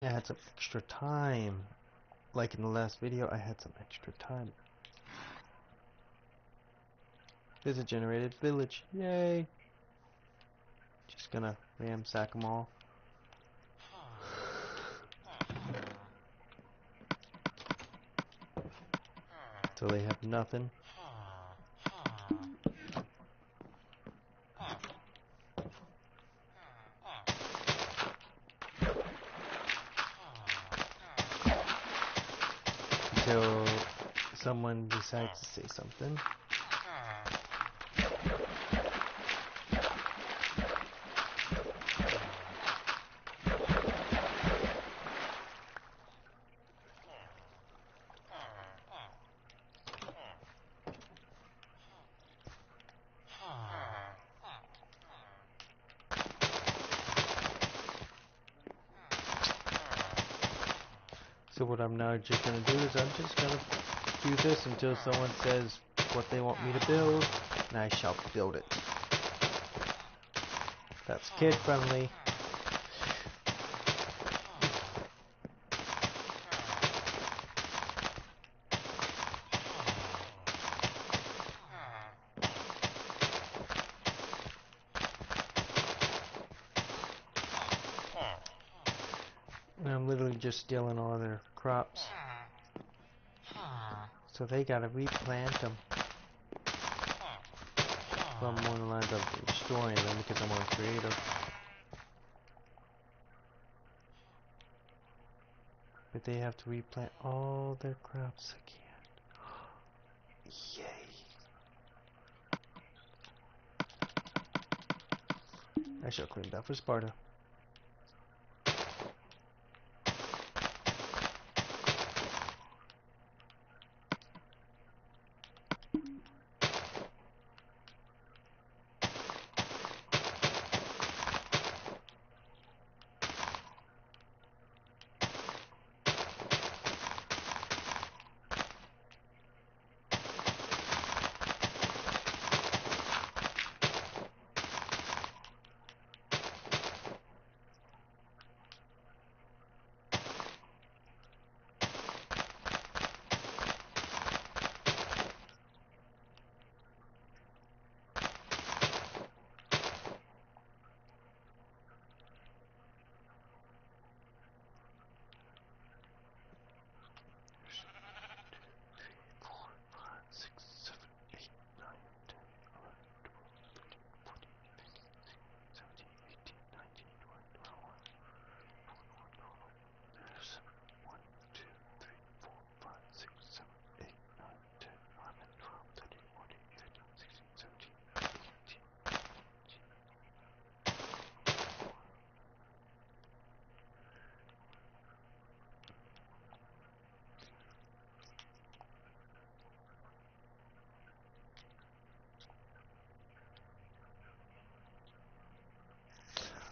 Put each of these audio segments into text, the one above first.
I had some extra time. Like in the last video, I had some extra time. There's a generated village. Yay! Just gonna ramsack them all. So they have nothing. Until someone decides to say something. So what I'm now just gonna do is I'm just gonna do this until someone says what they want me to build, and I shall build it. That's kid friendly. And I'm literally just stealing all their crops. So they gotta replant them. Well, I'm more in the lines of destroying them because I'm more creative. But they have to replant all their crops again. Yay! I shall clean that for Sparta.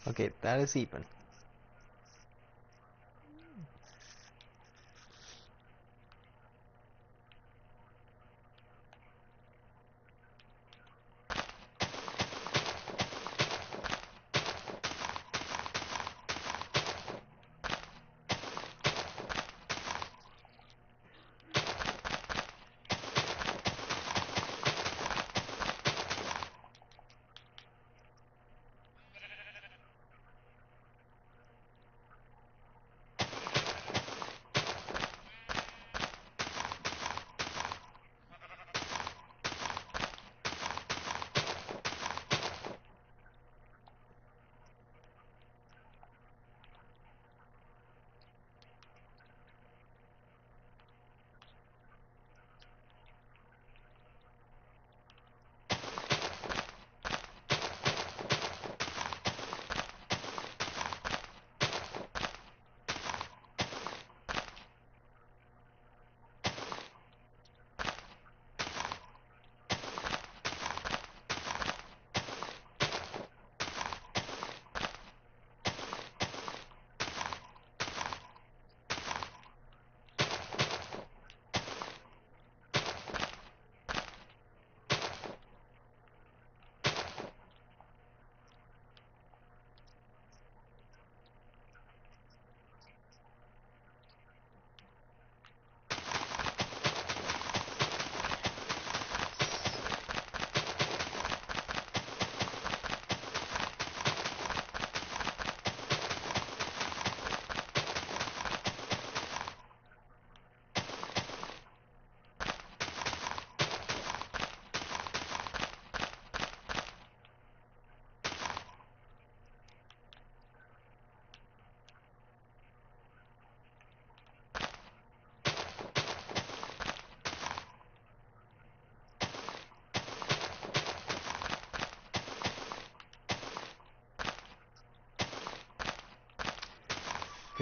Okay, that is even.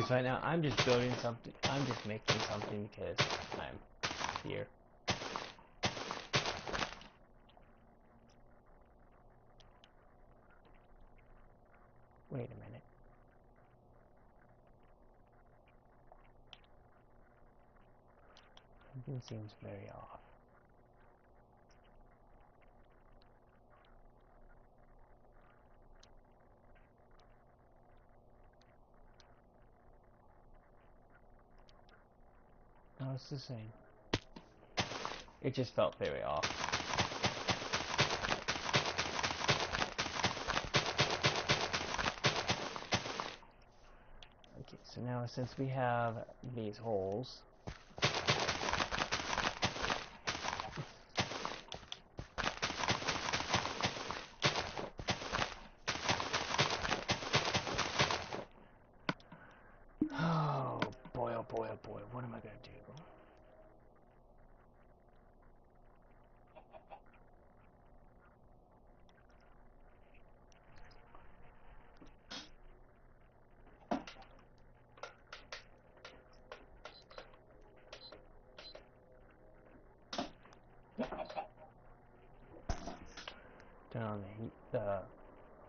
Because right now I'm just building something. I'm just making something because I'm here. Wait a minute. Something seems very off. No, it's the same. It just felt very off. Okay, so now since we have these holes, oh boy, oh boy, oh boy, what am I gonna do? Turn on the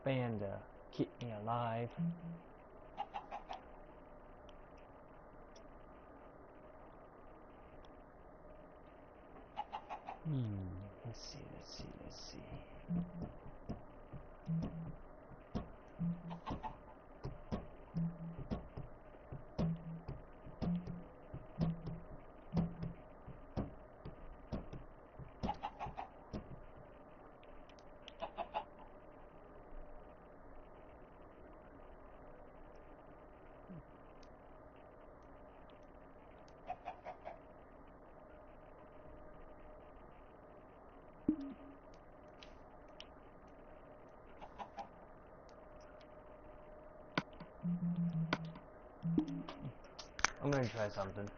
fan to keep me alive. Let's see. I'm gonna try something.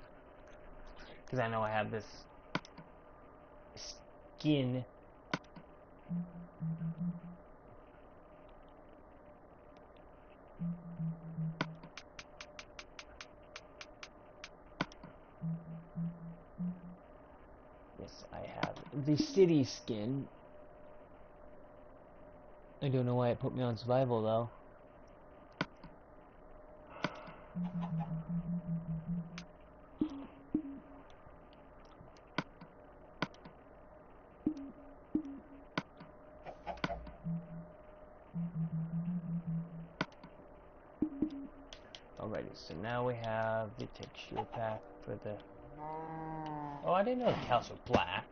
Because I know I have this skin. Yes, I have the city skin. I don't know why it put me on survival though. Alrighty, so now we have the texture pack for the... Oh, I didn't know the cows were black.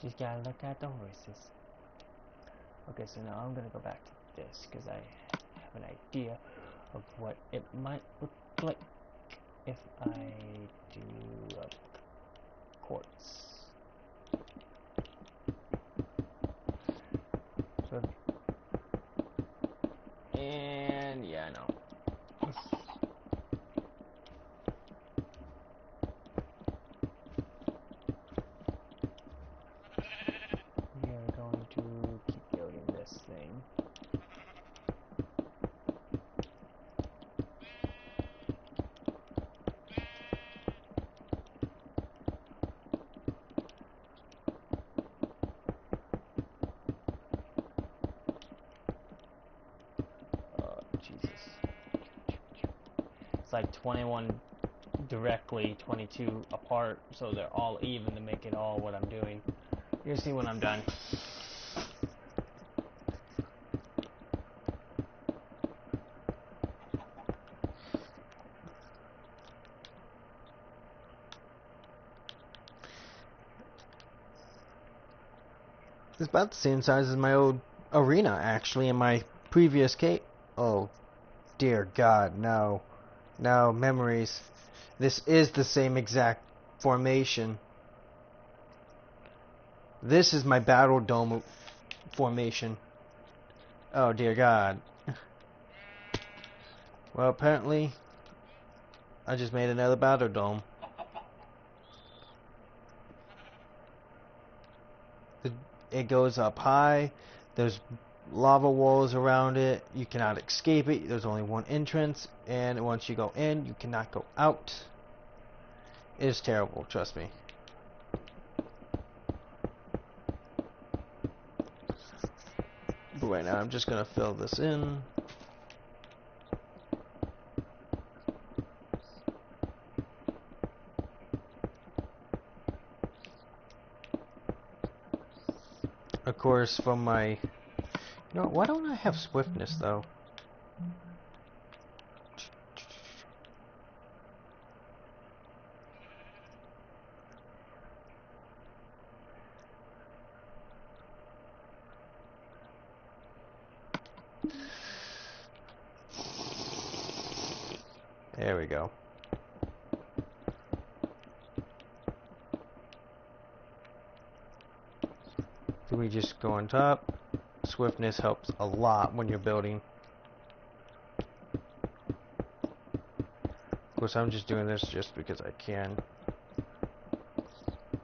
Just gotta look at the horses. Okay, so now I'm gonna go back to this because I have an idea of what it might look like if I do quartz. So, and yeah, I know. We are going to keep building this thing. Jesus. It's like 21 directly, 22 apart, so they're all even to make it all what I'm doing. You'll see when I'm done. It's about the same size as my old arena, actually, in my previous cave. Oh, Dear God, no. No, memories. This is the same exact formation. This is my battle dome formation. Oh, dear God. Well, apparently, I just made another battle dome. It goes up high. There's lava walls around it. You cannot escape it. There's only one entrance. And once you go in, you cannot go out. It is terrible, trust me. But right now, I'm just going to fill this in. Of course, from my... You know, why don't I have swiftness, though? There we go. So we just go on top. Swiftness helps a lot when you're building. Of course, I'm just doing this just because I can.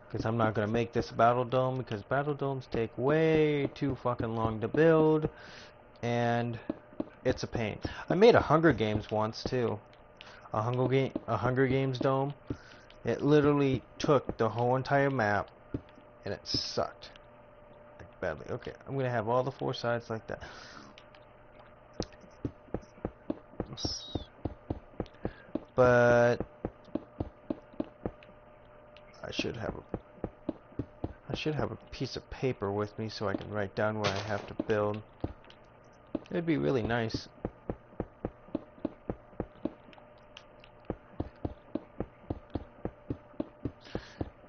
Because I'm not going to make this battle dome, because battle domes take way too fucking long to build. And it's a pain. I made a Hunger Games once, too. A Hunger Games dome. It literally took the whole entire map, and it sucked. Like, badly. Okay, I'm going to have all the four sides like that. But I should have a piece of paper with me so I can write down what I have to build. It'd be really nice.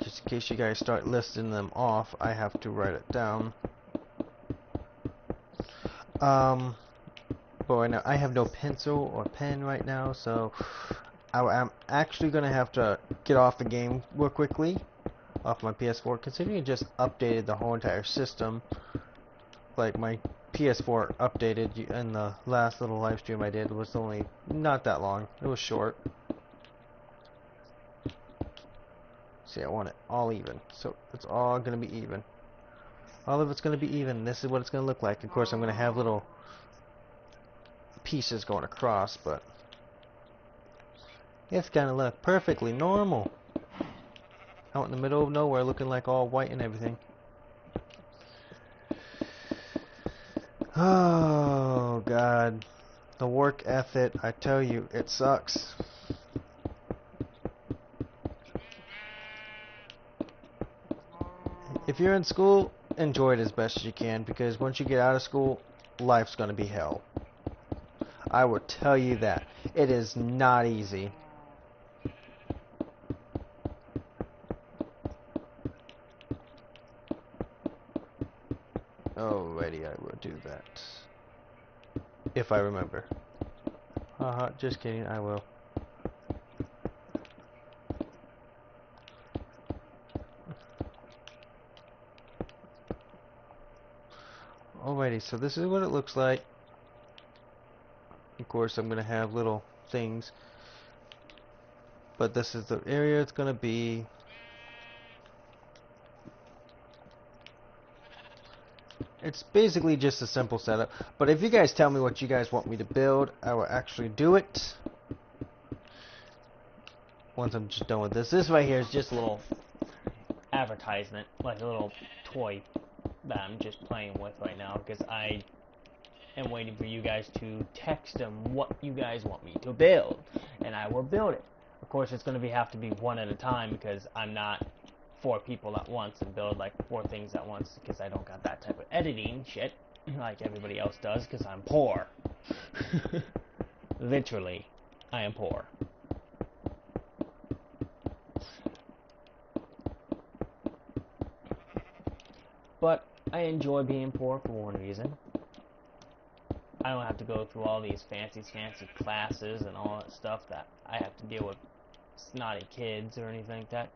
Just in case you guys start listing them off, I have to write it down. But right now I have no pencil or pen right now, so I'm actually gonna have to get off the game real quickly, off my PS4, considering it just updated the whole entire system. Like, my PS4 updated in the last little live stream I did was only not that long. It was short. See, I want it all even, so it's all gonna be even. All of it's gonna be even. This is what it's gonna look like. Of course, I'm gonna have little pieces going across, but it's gonna look perfectly normal out in the middle of nowhere, looking like all white and everything. Oh God, the work ethic, I tell you, it sucks. If you're in school, enjoy it as best as you can, because once you get out of school, life's gonna be hell. I will tell you that. It is not easy. Alrighty, I will do that. If I remember. Haha, just kidding, I will. Alrighty, so this is what it looks like. Of course, I'm going to have little things. But this is the area it's going to be. It's basically just a simple setup. But if you guys tell me what you guys want me to build, I will actually do it. Once I'm just done with this. This right here is just a little advertisement. Like a little toy that I'm just playing with right now. Because I am waiting for you guys to text them what you guys want me to build. And I will build it. Of course, it's going to have to be one at a time, because I'm not 4 people at once and build like 4 things at once, because I don't got that type of editing shit like everybody else does, because I'm poor. Literally, I am poor. But I enjoy being poor for one reason. I don't have to go through all these fancy classes and all that stuff that I have to deal with snotty kids or anything like that.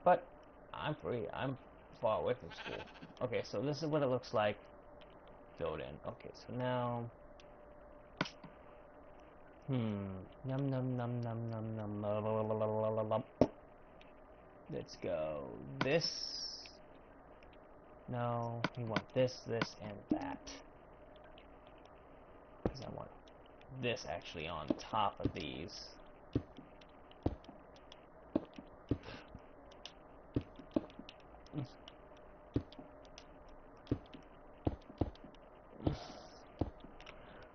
But I'm free. I'm far away from school. Okay, so this is what it looks like filled in. Okay, so now num num num num num num. Let's go this. No, we want this, this, and that. Because I want this actually on top of these.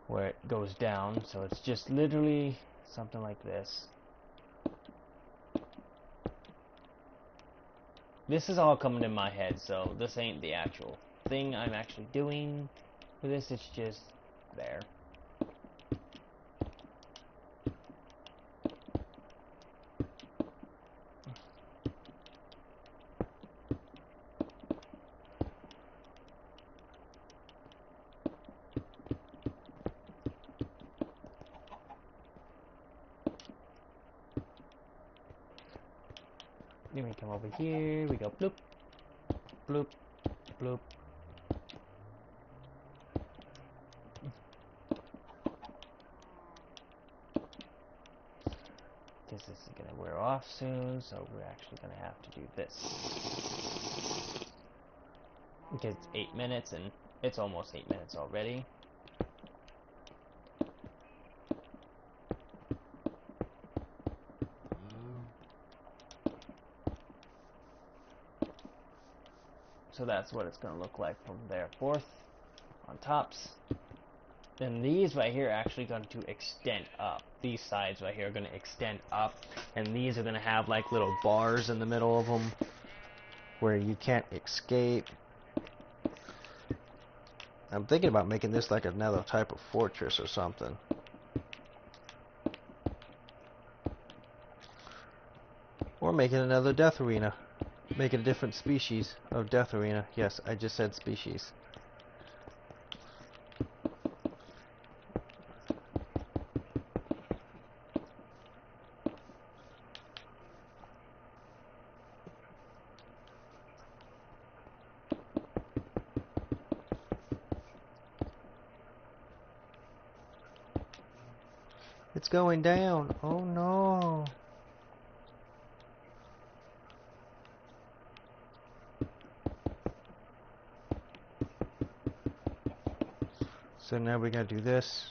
Where it goes down, so it's just literally something like this. This is all coming in my head, so this ain't the actual thing I'm actually doing for this, it's just there. Then we come over here, we go bloop, bloop, bloop. This is going to wear off soon, so we're actually going to have to do this. Because it's 8 minutes, and it's almost 8 minutes already. So that's what it's going to look like from there forth on tops. Then these right here are actually going to extend up. These sides right here are going to extend up, and these are going to have like little bars in the middle of them where you can't escape. I'm thinking about making this like another type of fortress or something. Or make it another death arena. Make it a different species of death arena. Yes, I just said species. It's going down. Oh no. So now we gotta do this.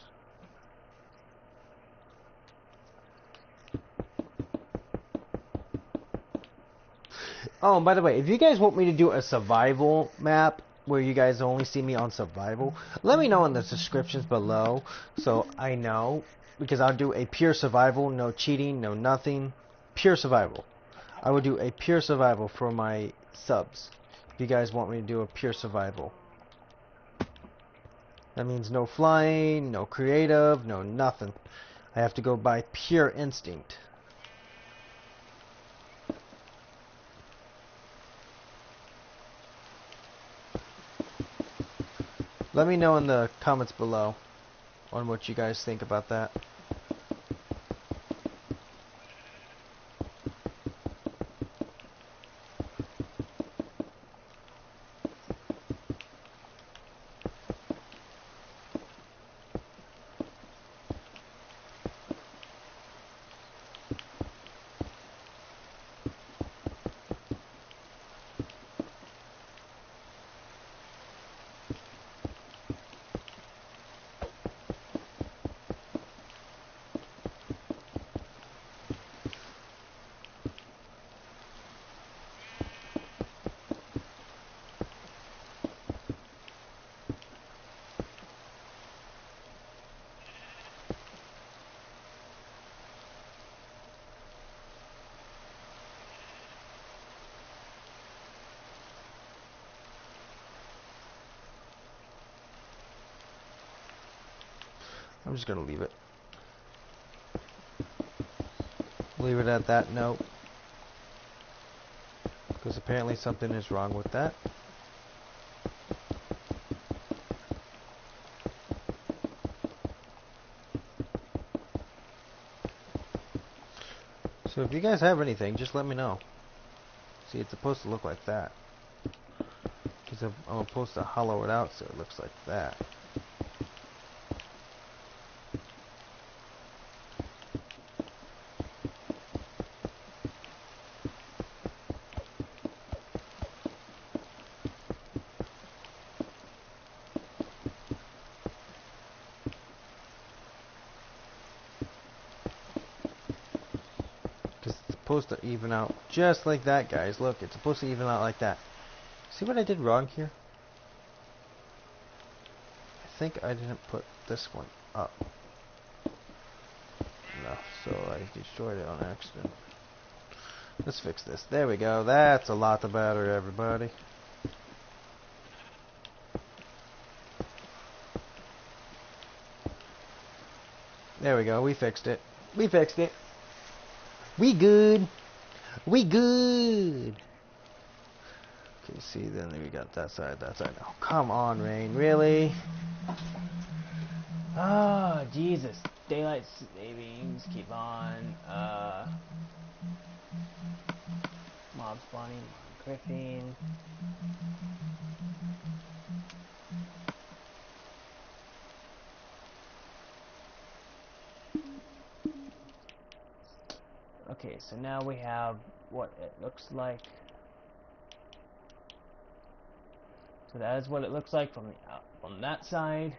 Oh, and by the way, if you guys want me to do a survival map where you guys only see me on survival, let me know in the descriptions below so I know, because I'll do a pure survival, no cheating, no nothing, pure survival. I will do a pure survival for my subs if you guys want me to do a pure survival. That means no flying, no creative, no nothing. I have to go by pure instinct. Let me know in the comments below on what you guys think about that. I'm just gonna leave it. Leave it at that note. Because apparently something is wrong with that. So if you guys have anything, just let me know. See, it's supposed to look like that. Because I'm supposed to hollow it out so it looks like that. Because it's supposed to even out just like that, guys. Look, it's supposed to even out like that. See what I did wrong here? I think I didn't put this one up enough, so I destroyed it on accident. Let's fix this. There we go. That's a lot better, everybody. There we go. We fixed it. We fixed it. We good. We good. Okay, see, then we got that side, that side. Oh, come on, Rain. Really? Oh, Jesus. Daylight savings, keep on. Mob spawning, Griffin. Okay, so now we have what it looks like. So that is what it looks like from that side.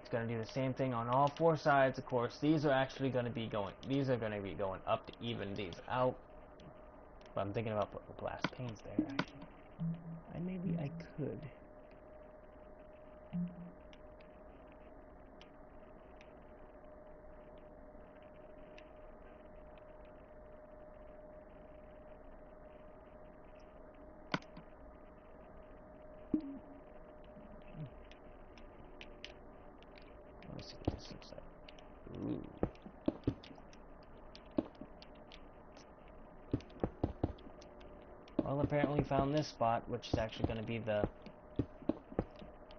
It's going to do the same thing on all four sides. Of course, these are actually going to be going. These are going to be going up to even these out. But I'm thinking about putting glass panes there. Actually, maybe I could. Let's see what this looks like. Ooh. Well, apparently found this spot, which is actually going to be the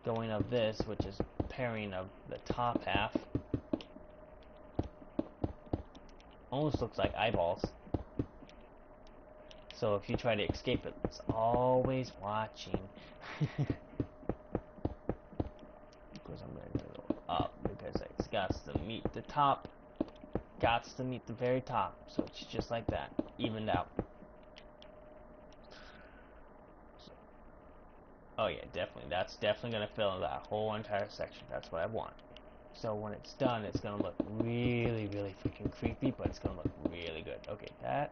going of this, which is pairing of the top half. Almost looks like eyeballs. So if you try to escape it, it's always watching. Because I'm going to go up because it's got to meet the top. Got to meet the very top. So it's just like that, evened out. So, oh yeah, definitely. That's definitely going to fill in that whole entire section. That's what I want. So when it's done, it's going to look really, really freaking creepy, but it's going to look really good. Okay, that.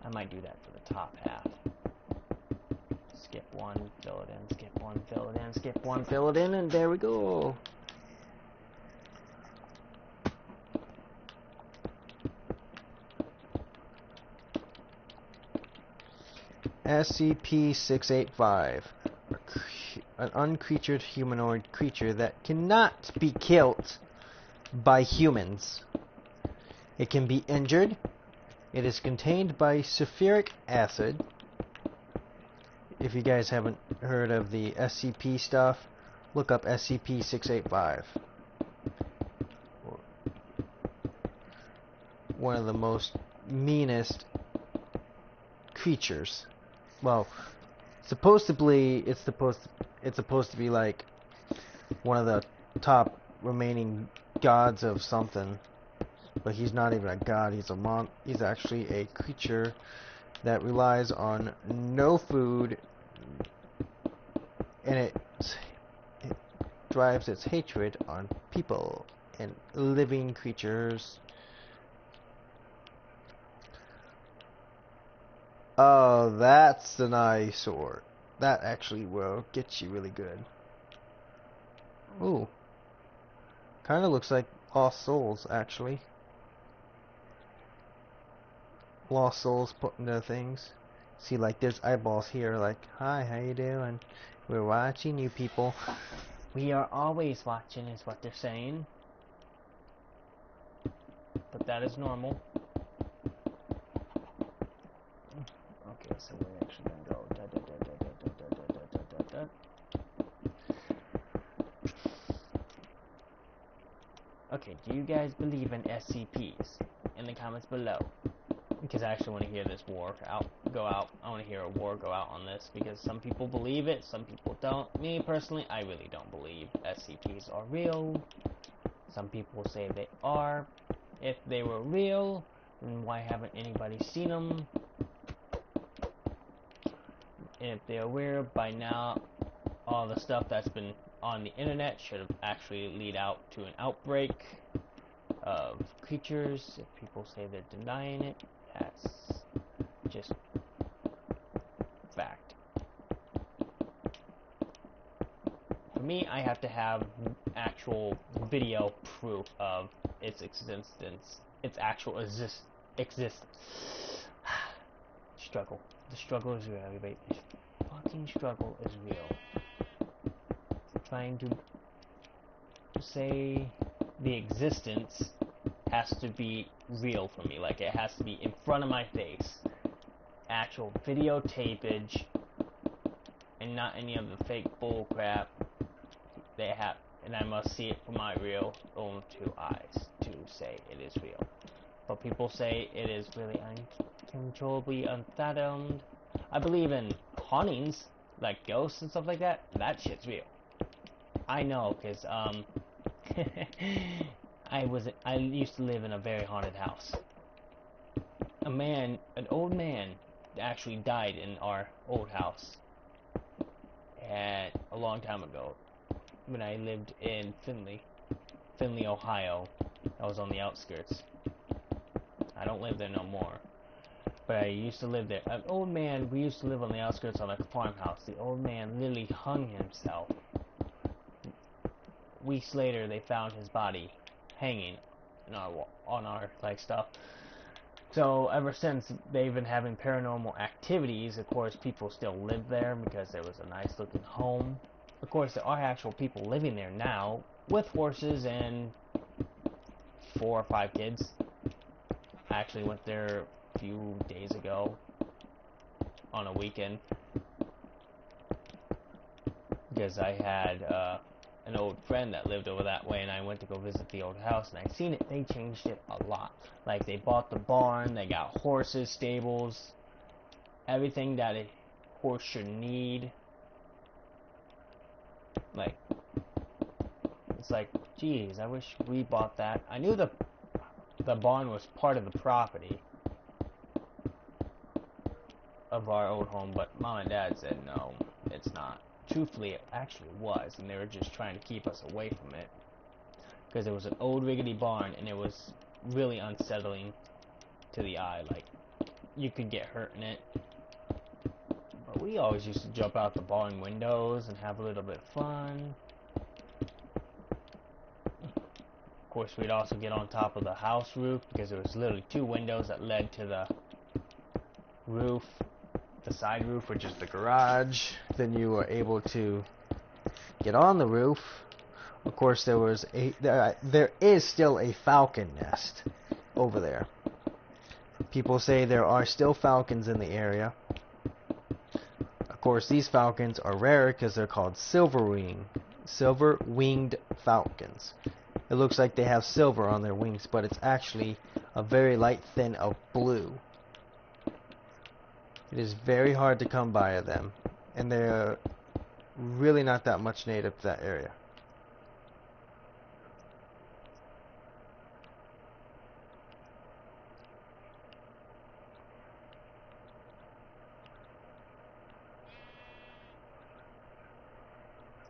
I might do that for the top half. Skip one, fill it in, skip one, fill it in, skip one, fill it in, and there we go. SCP-685. An uncreatured humanoid creature that cannot be killed by humans. It can be injured. It is contained by sulfuric acid. If you guys haven't heard of the SCP stuff, look up SCP-685. One of the most meanest creatures. Well, supposedly it's supposed to be like one of the top remaining gods of something, but he's not even a god. He's actually a creature that relies on no food, and it drives its hatred on people and living creatures. Oh, that's an eyesore. That actually will get you really good. Ooh. Kind of looks like Lost Souls, actually. Lost Souls put into things. See, like, there's eyeballs here, like, hi, how you doing? We're watching you people. We are always watching, is what they're saying. But that is normal. Okay, so we're actually gonna go Okay, do you guys believe in SCPs? In the comments below. Because I actually want to hear this war go out. I want to hear a war go out on this, because some people believe it, some people don't. Me, personally, I really don't believe SCPs are real. Some people say they are. If they were real, then why haven't anybody seen them? And if they're real, by now, all the stuff that's been on the internet should have actually lead out to an outbreak of creatures. If people say they're denying it, that's just fact. For me, I have to have actual video proof of its existence, its actual exist. Struggle. The struggle is real, everybody. The fucking struggle is real. Trying to say the existence has to be real for me. Like, it has to be in front of my face. Actual videotapage, and not any of the fake bull crap they have. And I must see it from my real own two eyes to say it is real. But people say it is really uncontrollably unfathomed. I believe in hauntings, like ghosts and stuff like that. That shit's real. I know, cause I used to live in a very haunted house. An old man, actually died in our old house, and a long time ago, when I lived in Findlay, Ohio. I was on the outskirts. I don't live there no more, but I used to live there. An old man, we used to live on the outskirts on a farmhouse. The old man literally hung himself. Weeks later, they found his body hanging on our like stuff. So ever since, they've been having paranormal activities. Of course, people still live there because there was a nice looking home. Of course, there are actual people living there now with horses and 4 or 5 kids. I actually went there a few days ago on a weekend because I had an old friend that lived over that way, and I went to go visit the old house, and I seen it. They changed it a lot. Like, they bought the barn, they got horses, stables, everything that a horse should need. Like, it's like, geez, I wish we bought that. I knew the barn was part of the property of our old home, but Mom and Dad said no, it's not. Truthfully, it actually was, and they were just trying to keep us away from it because it was an old rickety barn, and it was really unsettling to the eye. Like, you could get hurt in it. But we always used to jump out the barn windows and have a little bit of fun. Of course, we'd also get on top of the house roof because there was literally 2 windows that led to the roof. The side roof, which is the garage. Then you were able to get on the roof. Of course, there is still a falcon nest over there. People say there are still falcons in the area. Of course, these falcons are rare because they're called silver-winged falcons. It looks like they have silver on their wings, but it's actually a very light thin of blue. It is very hard to come by them, and they're really not that much native to that area.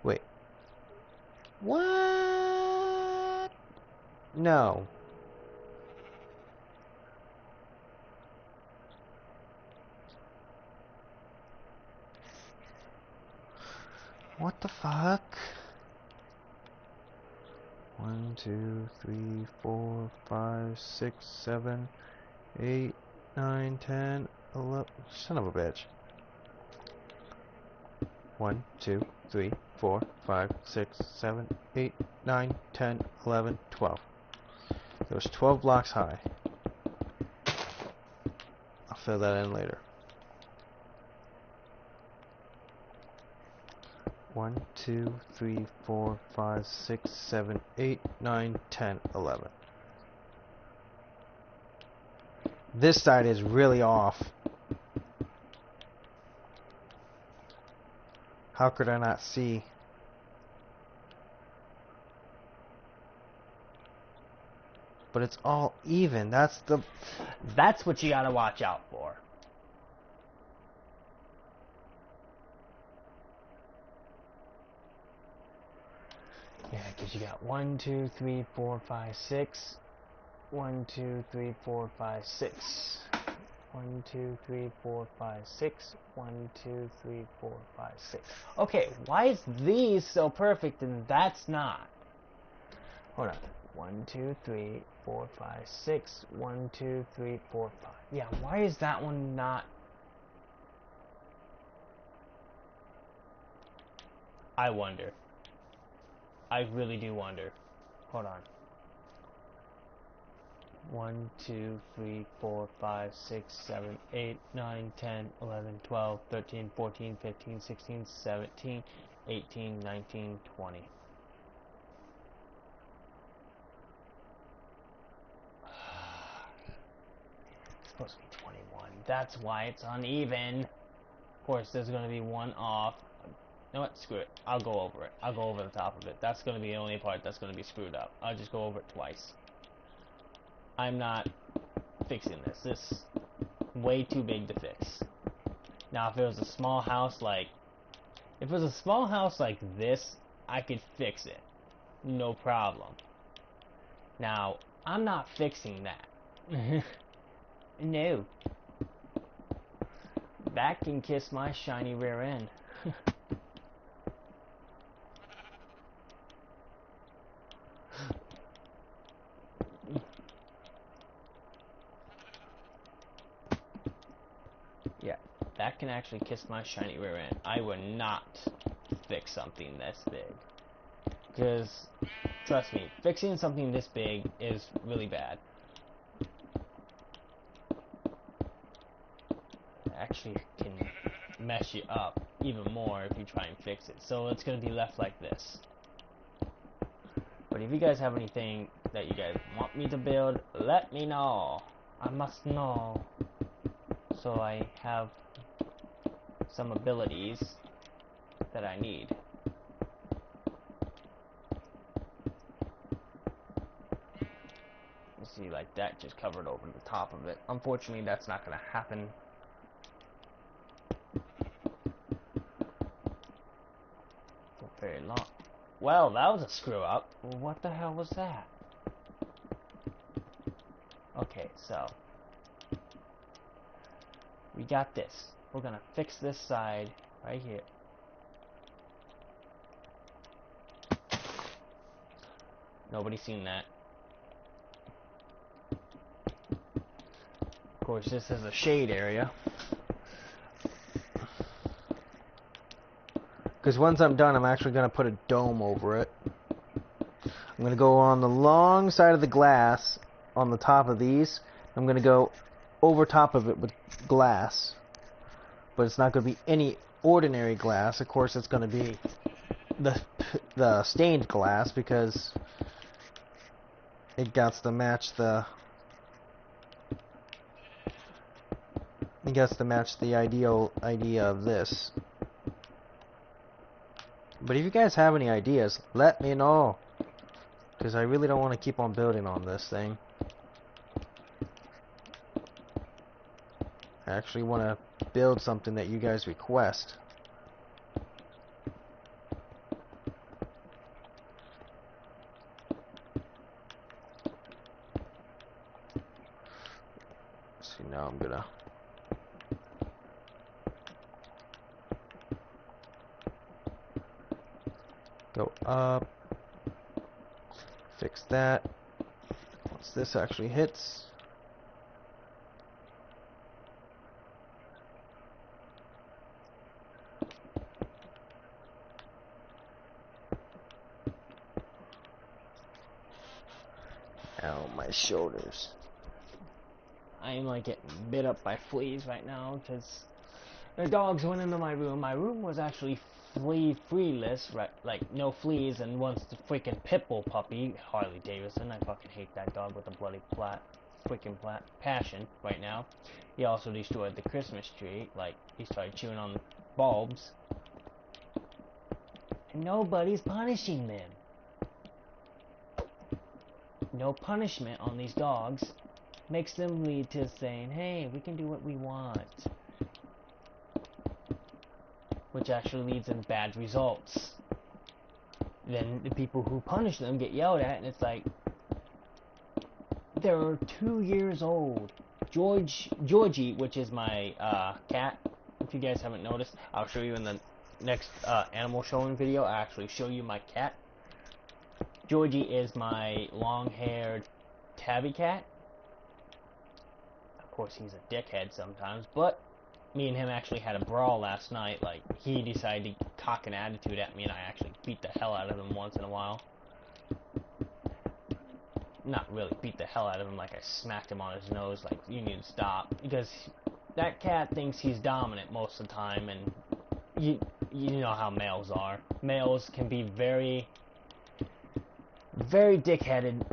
Wait. What? No. What the fuck? 1, 2, 3, 4, 5, 6, 7, 8, 9, 10, 11. Son of a bitch. 1, 2, 3, 4, 5, 6, 7, 8, 9, 10, 11, 12. It was 12 blocks high. I'll fill that in later. 1, 2, 3, 4, 5, 6, 7, 8, 9, 10, 11. This side is really off. How could I not see? But it's all even. That's what you gotta watch out for. Yeah, because you got 1, 2, 3, 4, 5, 6. 1, 2, 3, 4, 5, 6. 1, 2, 3, 4, 5, 6. 1, 2, 3, 4, 5, 6. Okay, why is these so perfect and that's not? Hold on. 1, 2, 3, 4, 5, 6. 1, 2, 3, 4, 5. Yeah, why is that one not? I wonder. I really do wonder. Hold on. 1, 2, 3, 4, 5, 6, 7, 8, 9, 10, 11, 12, 13, 14, 15, 16, 17, 18, 19, 20. It's supposed to be 21. That's why it's uneven. Of course, there's going to be one off. You know what? Screw it. I'll go over it. I'll go over the top of it. That's going to be the only part that's going to be screwed up. I'll just go over it twice. I'm not fixing this. This is way too big to fix. Now, if it was a small house like... If it was a small house like this, I could fix it. No problem. Now, I'm not fixing that. No. That can kiss my shiny rear end. Yeah, that can actually kiss my shiny rear end. I would not fix something this big. Because, trust me, fixing something this big is really bad. It actually can mess you up even more if you try and fix it. So it's going to be left like this. But if you guys have anything that you guys want me to build, let me know. I must know. So I have some abilities that I need. You see, like that just covered over the top of it. Unfortunately, that's not going to happen. For very long. Well, that was a screw up. What the hell was that? Okay, so we got this. We're gonna fix this side right here. Nobody's seen that. Of course, this is a shade area. Because once I'm done, I'm actually going to put a dome over it. I'm going to go on the long side of the glass on the top of these. I'm going to go over top of it with glass. But it's not going to be any ordinary glass. Of course, it's going to be the stained glass because it got to match the ideal idea of this. But if you guys have any ideas, let me know. Because I really don't want to keep on building on this thing. I actually want to build something that you guys request. See, now I'm gonna go up, fix that. Once this actually hits, ow, my shoulders. I am like getting bit up by fleas right now because The dogs went into my room. My room was actually flea-freeless, right? Like, no fleas, and once the freaking pitbull puppy, Harley Davidson, I fucking hate that dog with a bloody passion right now. He also destroyed the Christmas tree. Like, he started chewing on the bulbs. And nobody's punishing them. No punishment on these dogs makes them lead to saying, hey, we can do what we want. Which actually leads in bad results. Then the people who punish them get yelled at, and it's like, they're 2 years old. Georgie, which is my cat, if you guys haven't noticed, I'll show you in the next animal showing video. I actually show you my cat. Georgie is my long-haired tabby cat. Of course, he's a dickhead sometimes, but me and him actually had a brawl last night. Like, he decided to cock an attitude at me, and I actually beat the hell out of him once in a while. Not really beat the hell out of him, like I smacked him on his nose, like, you need to stop. Because that cat thinks he's dominant most of the time, and you know how males are. Males can be very dickheaded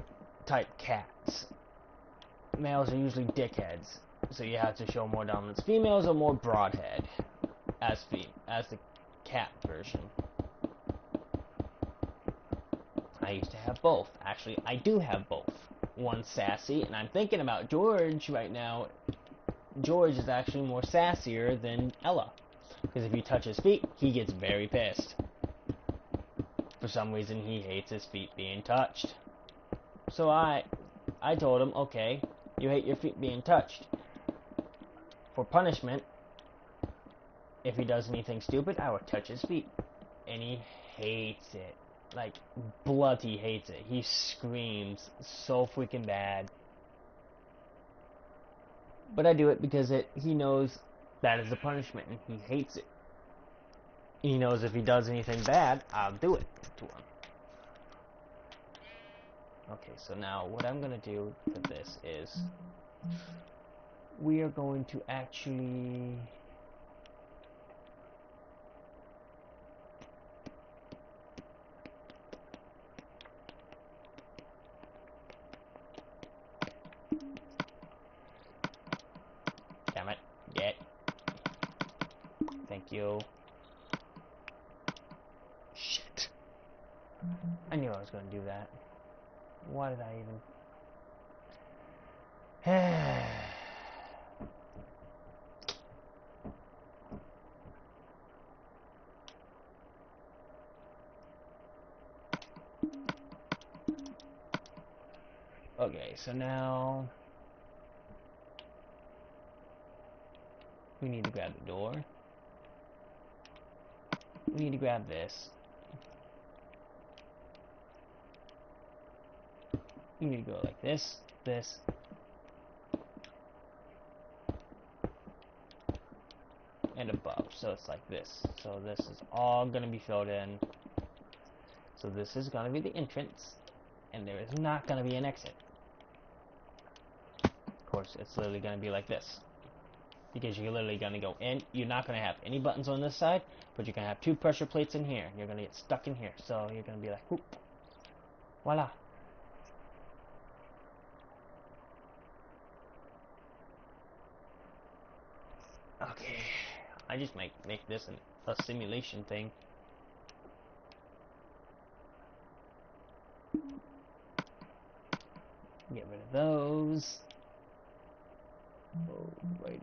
type cats. Males are usually dickheads, so you have to show more dominance. Females are more broadhead, as the cat version. I used to have both. Actually, I do have both. One's sassy, and I'm thinking about George right now. George is actually more sassier than Ella, because if you touch his feet, he gets very pissed. For some reason, he hates his feet being touched. So I told him, okay, you hate your feet being touched. For punishment, if he does anything stupid, I will touch his feet. And he hates it. Like, bloody hates it. He screams so freaking bad. But I do it because he knows that is the punishment, and he hates it. He knows if he does anything bad, I'll do it to him. Okay, so now what I'm going to do for this is we are going to actually damn it, get. Thank you. Shit. I knew I was going to do that. Why did I even... Okay, so now we need to grab the door. We need to grab this. You need to go like this, this, and above. So it's like this. So this is all going to be filled in. So this is going to be the entrance, and there is not going to be an exit. Of course, it's literally going to be like this, because you're literally going to go in. You're not going to have any buttons on this side, but you're going to have 2 pressure plates in here. You're going to get stuck in here. So you're going to be like, whoop, voila. Okay, I just make this a simulation thing. Get rid of those. Alrighty.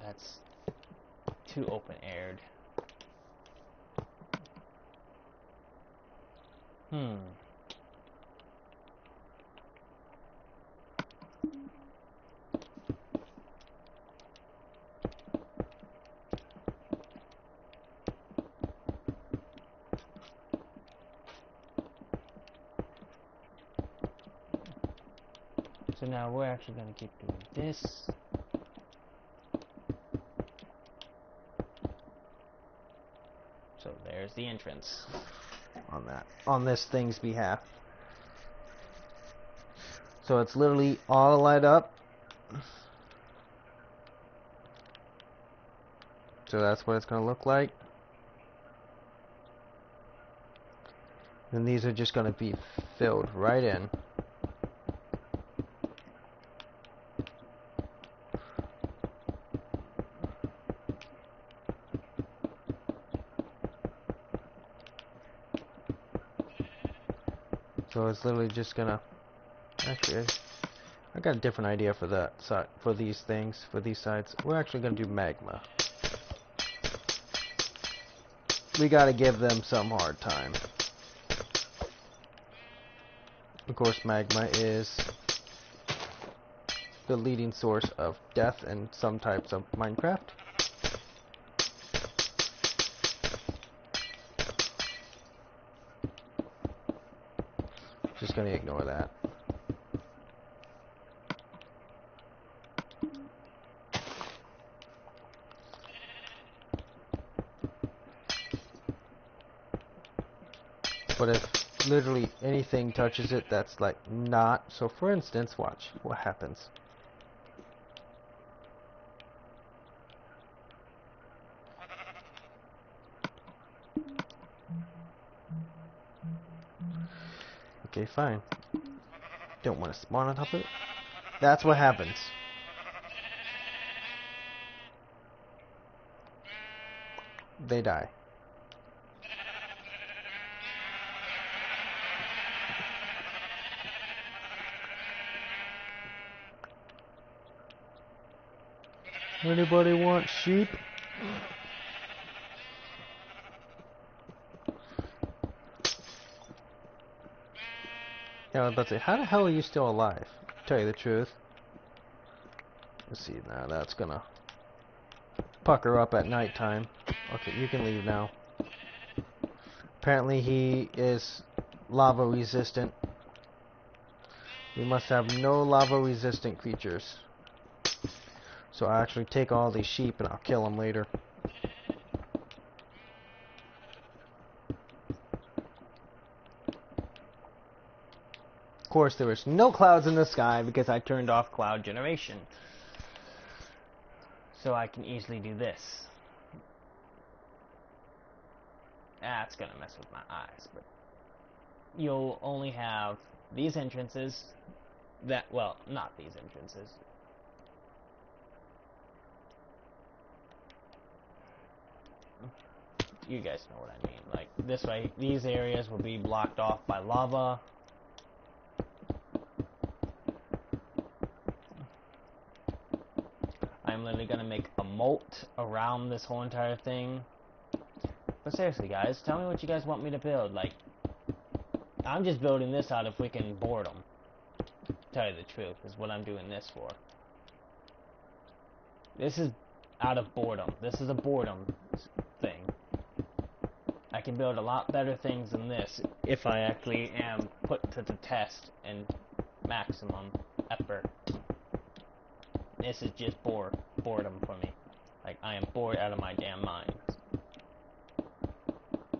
That's too open-aired. So now we're actually going to keep doing this. So there's the entrance. On this thing's behalf. So it's literally all light up. So that's what it's going to look like. And these are just going to be filled right in. So it's literally just going to... Actually, I got a different idea for that side, for these things, for these sides. We're actually going to do magma. We got to give them some hard time. Of course, magma is the leading source of death in some types of Minecraft. Just gonna ignore that. But if literally anything touches it, that's like not. So for instance, watch what happens. Okay, fine. Don't want to spawn on top of it. That's what happens. They die. Anybody want sheep? Yeah, I was about to say, how the hell are you still alive? Tell you the truth. Let's see, now that's gonna pucker up at nighttime. Okay, you can leave now. Apparently he is lava resistant. We must have no lava resistant creatures. So I'll actually take all these sheep and I'll kill them later. Of course, there was no clouds in the sky because I turned off cloud generation. So I can easily do this. That's gonna mess with my eyes, but you'll only have these entrances that, well, not these entrances. You guys know what I mean. Like, this way, these areas will be blocked off by lava. I'm literally gonna make a moat around this whole entire thing. But seriously, guys, tell me what you guys want me to build. Like, I'm just building this out of freaking boredom. Tell you the truth, is what I'm doing this for. This is out of boredom. This is a boredom thing. I can build a lot better things than this if I actually am put to the test and maximum effort. This is just boredom for me. Like, I am bored out of my damn mind.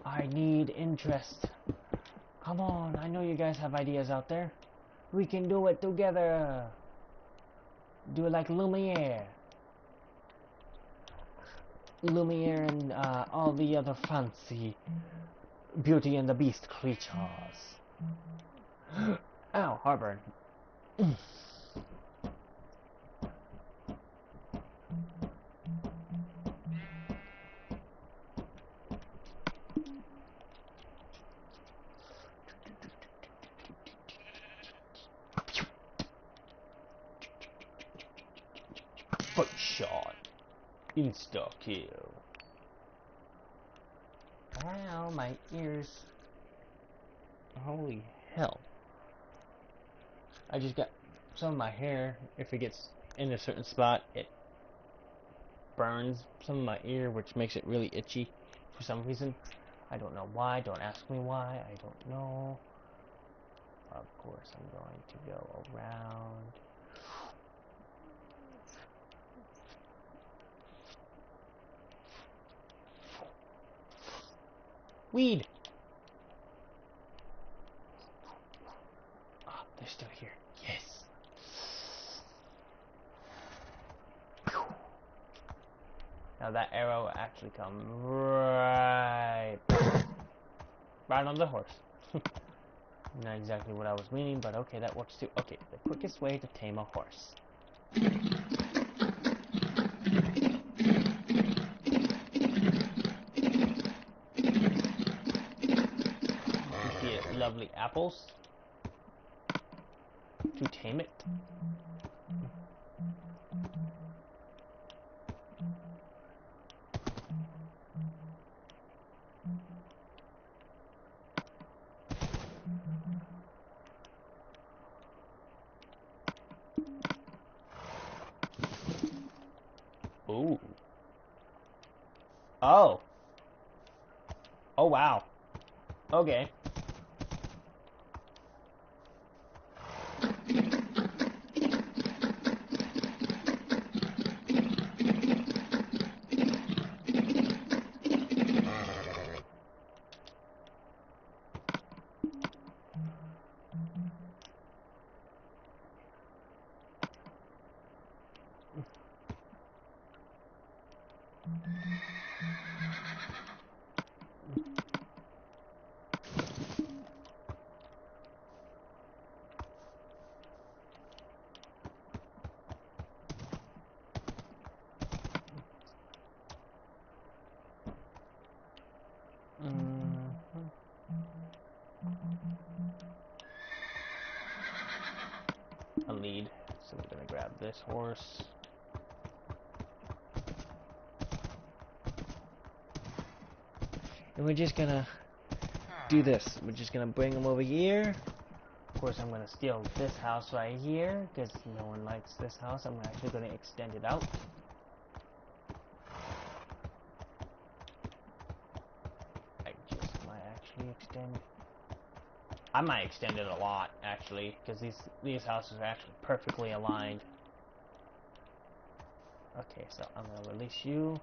I need interest. Come on, I know you guys have ideas out there. We can do it together. Do it like Lumiere. Lumiere and all the other fancy Beauty and the Beast creatures. Ow, heartburn. Foot shot. Insta kill. Ow, my ears. Holy hell. I just got some of my hair. If it gets in a certain spot, it burns some of my ear, which makes it really itchy for some reason. I don't know why. Don't ask me why. I don't know. Of course, I'm going to go around. Weed! Oh, they're still here. Yes! Now that arrow will actually come right on the horse. Not exactly what I was meaning, but okay, that works too. Okay, the quickest way to tame a horse. You see it, lovely apples to tame it. Ooh. Oh. Oh, wow. Okay. A lead. So we're gonna grab this horse. And we're just gonna do this. We're just gonna bring him over here. Of course, I'm gonna steal this house right here because no one likes this house. I'm actually gonna extend it out. I just might actually extend. I might extend it a lot actually because these houses are actually perfectly aligned. Okay, so I'm gonna release you.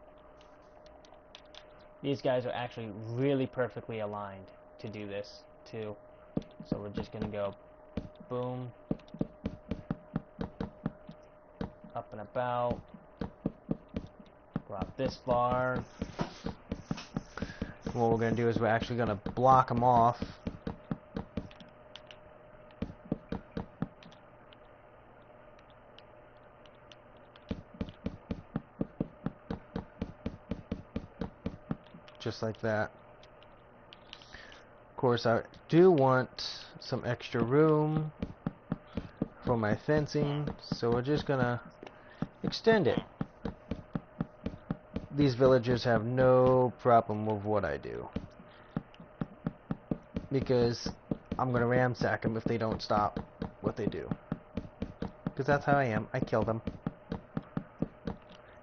These guys are actually really perfectly aligned to do this too. So we're just gonna go boom, up and about, go out this far. What we're going to do is we're actually going to block them off. Just like that. Of course, I do want some extra room for my fencing, so we're just going to extend it. These villagers have no problem with what I do, because I'm going to ransack them if they don't stop what they do. Because that's how I am. I kill them.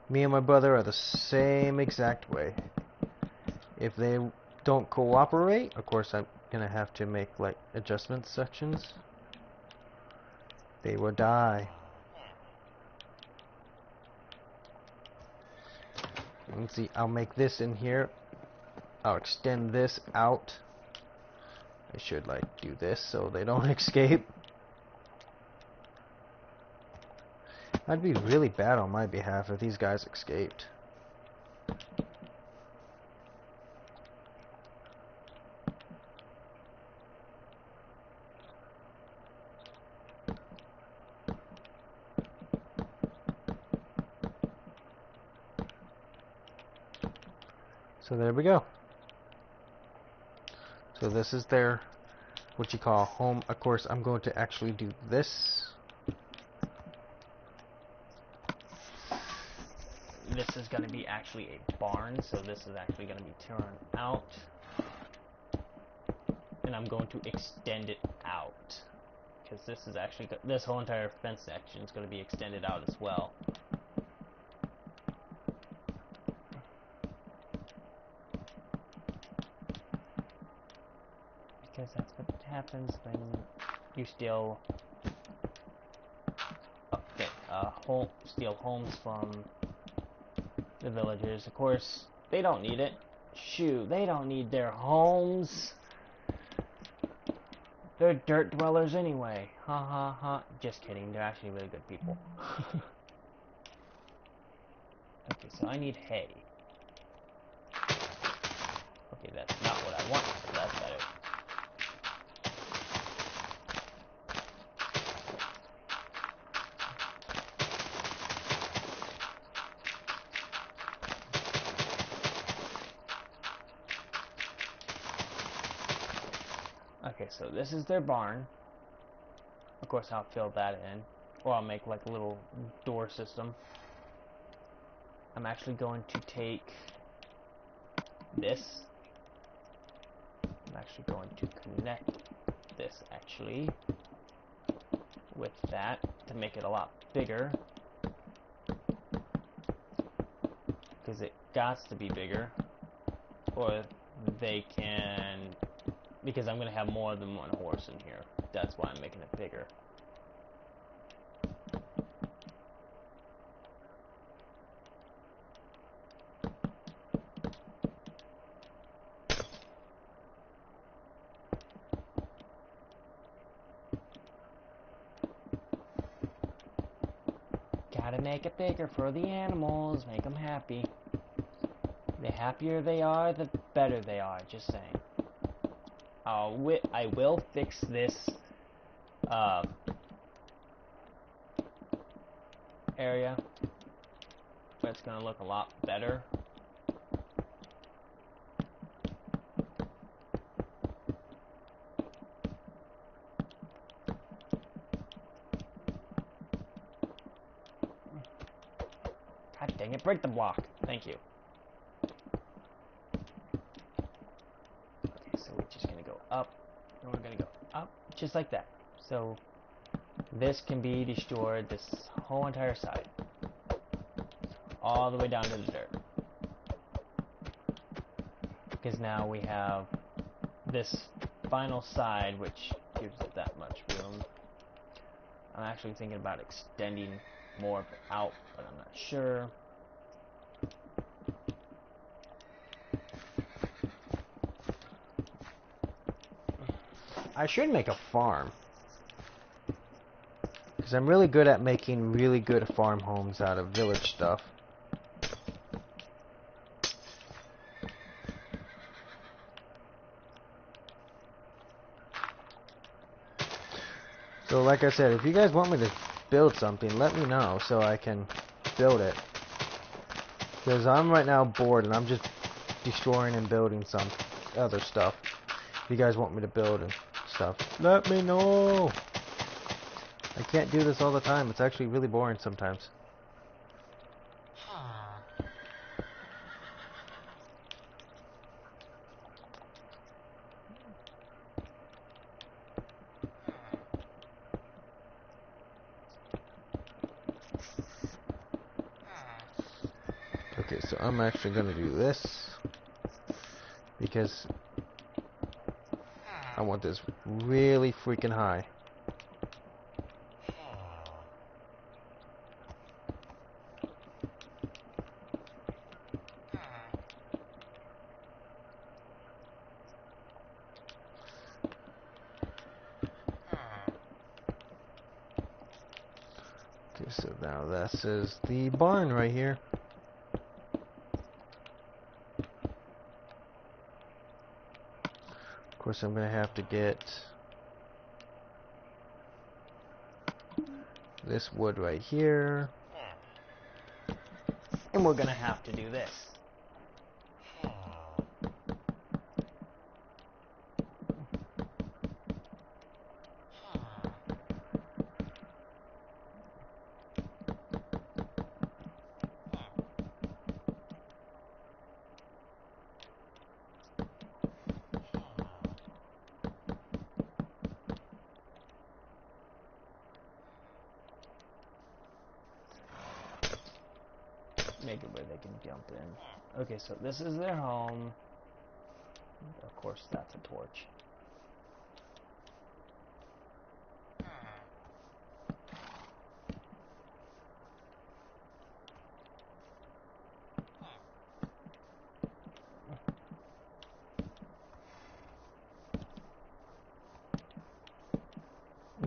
Me and my brother are the same exact way. If they don't cooperate, of course I'm going to have to make like adjustment sections. They will die. Let's see, I'll make this in here. I'll extend this out. I should like do this so they don't escape. That'd be really bad on my behalf if these guys escaped. So there we go. So this is their, what you call home. Of course, I'm going to actually do this. This is going to be actually a barn, so this is actually going to be turned out. And I'm going to extend it out. Because this is actually, this whole entire fence section is going to be extended out as well. Because that's what happens when you steal steal homes from the villagers. Of course, they don't need it. Shoot, they don't need their homes. They're dirt dwellers anyway. Ha ha ha. Just kidding, they're actually really good people. Okay, so I need hay. Okay, that's not what I want, so that's better. Okay, so this is their barn. Of course, I'll fill that in. Or I'll make like a little door system. I'm actually going to take this. I'm actually going to connect this actually with that to make it a lot bigger. Because it got to be bigger. Or they can... Because I'm going to have more than one horse in here. That's why I'm making it bigger. Gotta make it bigger for the animals. Make them happy. The happier they are, the better they are. Just saying. I will fix this area, but it's gonna look a lot better. God dang it, break the block. Thank you. Okay, so we're just gonna go up, and we're gonna go up, just like that. So this can be destroyed, this whole entire side. All the way down to the dirt. Because now we have this final side, which gives it that much room. I'm actually thinking about extending more of it out, but I'm not sure. I should make a farm. Because I'm really good at making really good farm homes out of village stuff. So like I said, if you guys want me to build something, let me know so I can build it. Because I'm right now bored and I'm just destroying and building some other stuff. If you guys want me to build and stuff, let me know. I can't do this all the time. It's actually really boring sometimes. Okay, so I'm actually going to do this because I want this really freaking high. Okay, so now this is the barn right here. Of course, I'm going to have to get this wood right here. And we're gonna have to do this. Make it where they can jump in. Okay, so this is their home. Of course, that's a torch.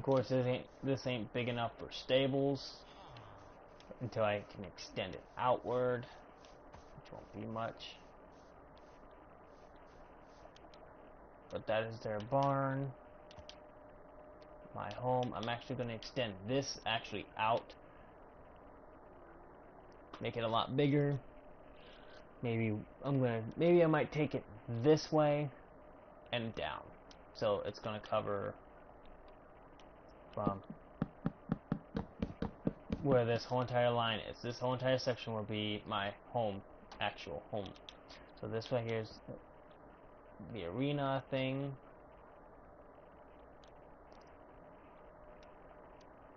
course, this ain't big enough for stables until I can extend it outward, which won't be much. But that is their barn. My home. I'm actually going to extend this actually out, make it a lot bigger. Maybe I might take it this way and down, so it's going to cover from where this whole entire line is. This whole entire section will be my home, actual home. So this right here is the arena thing.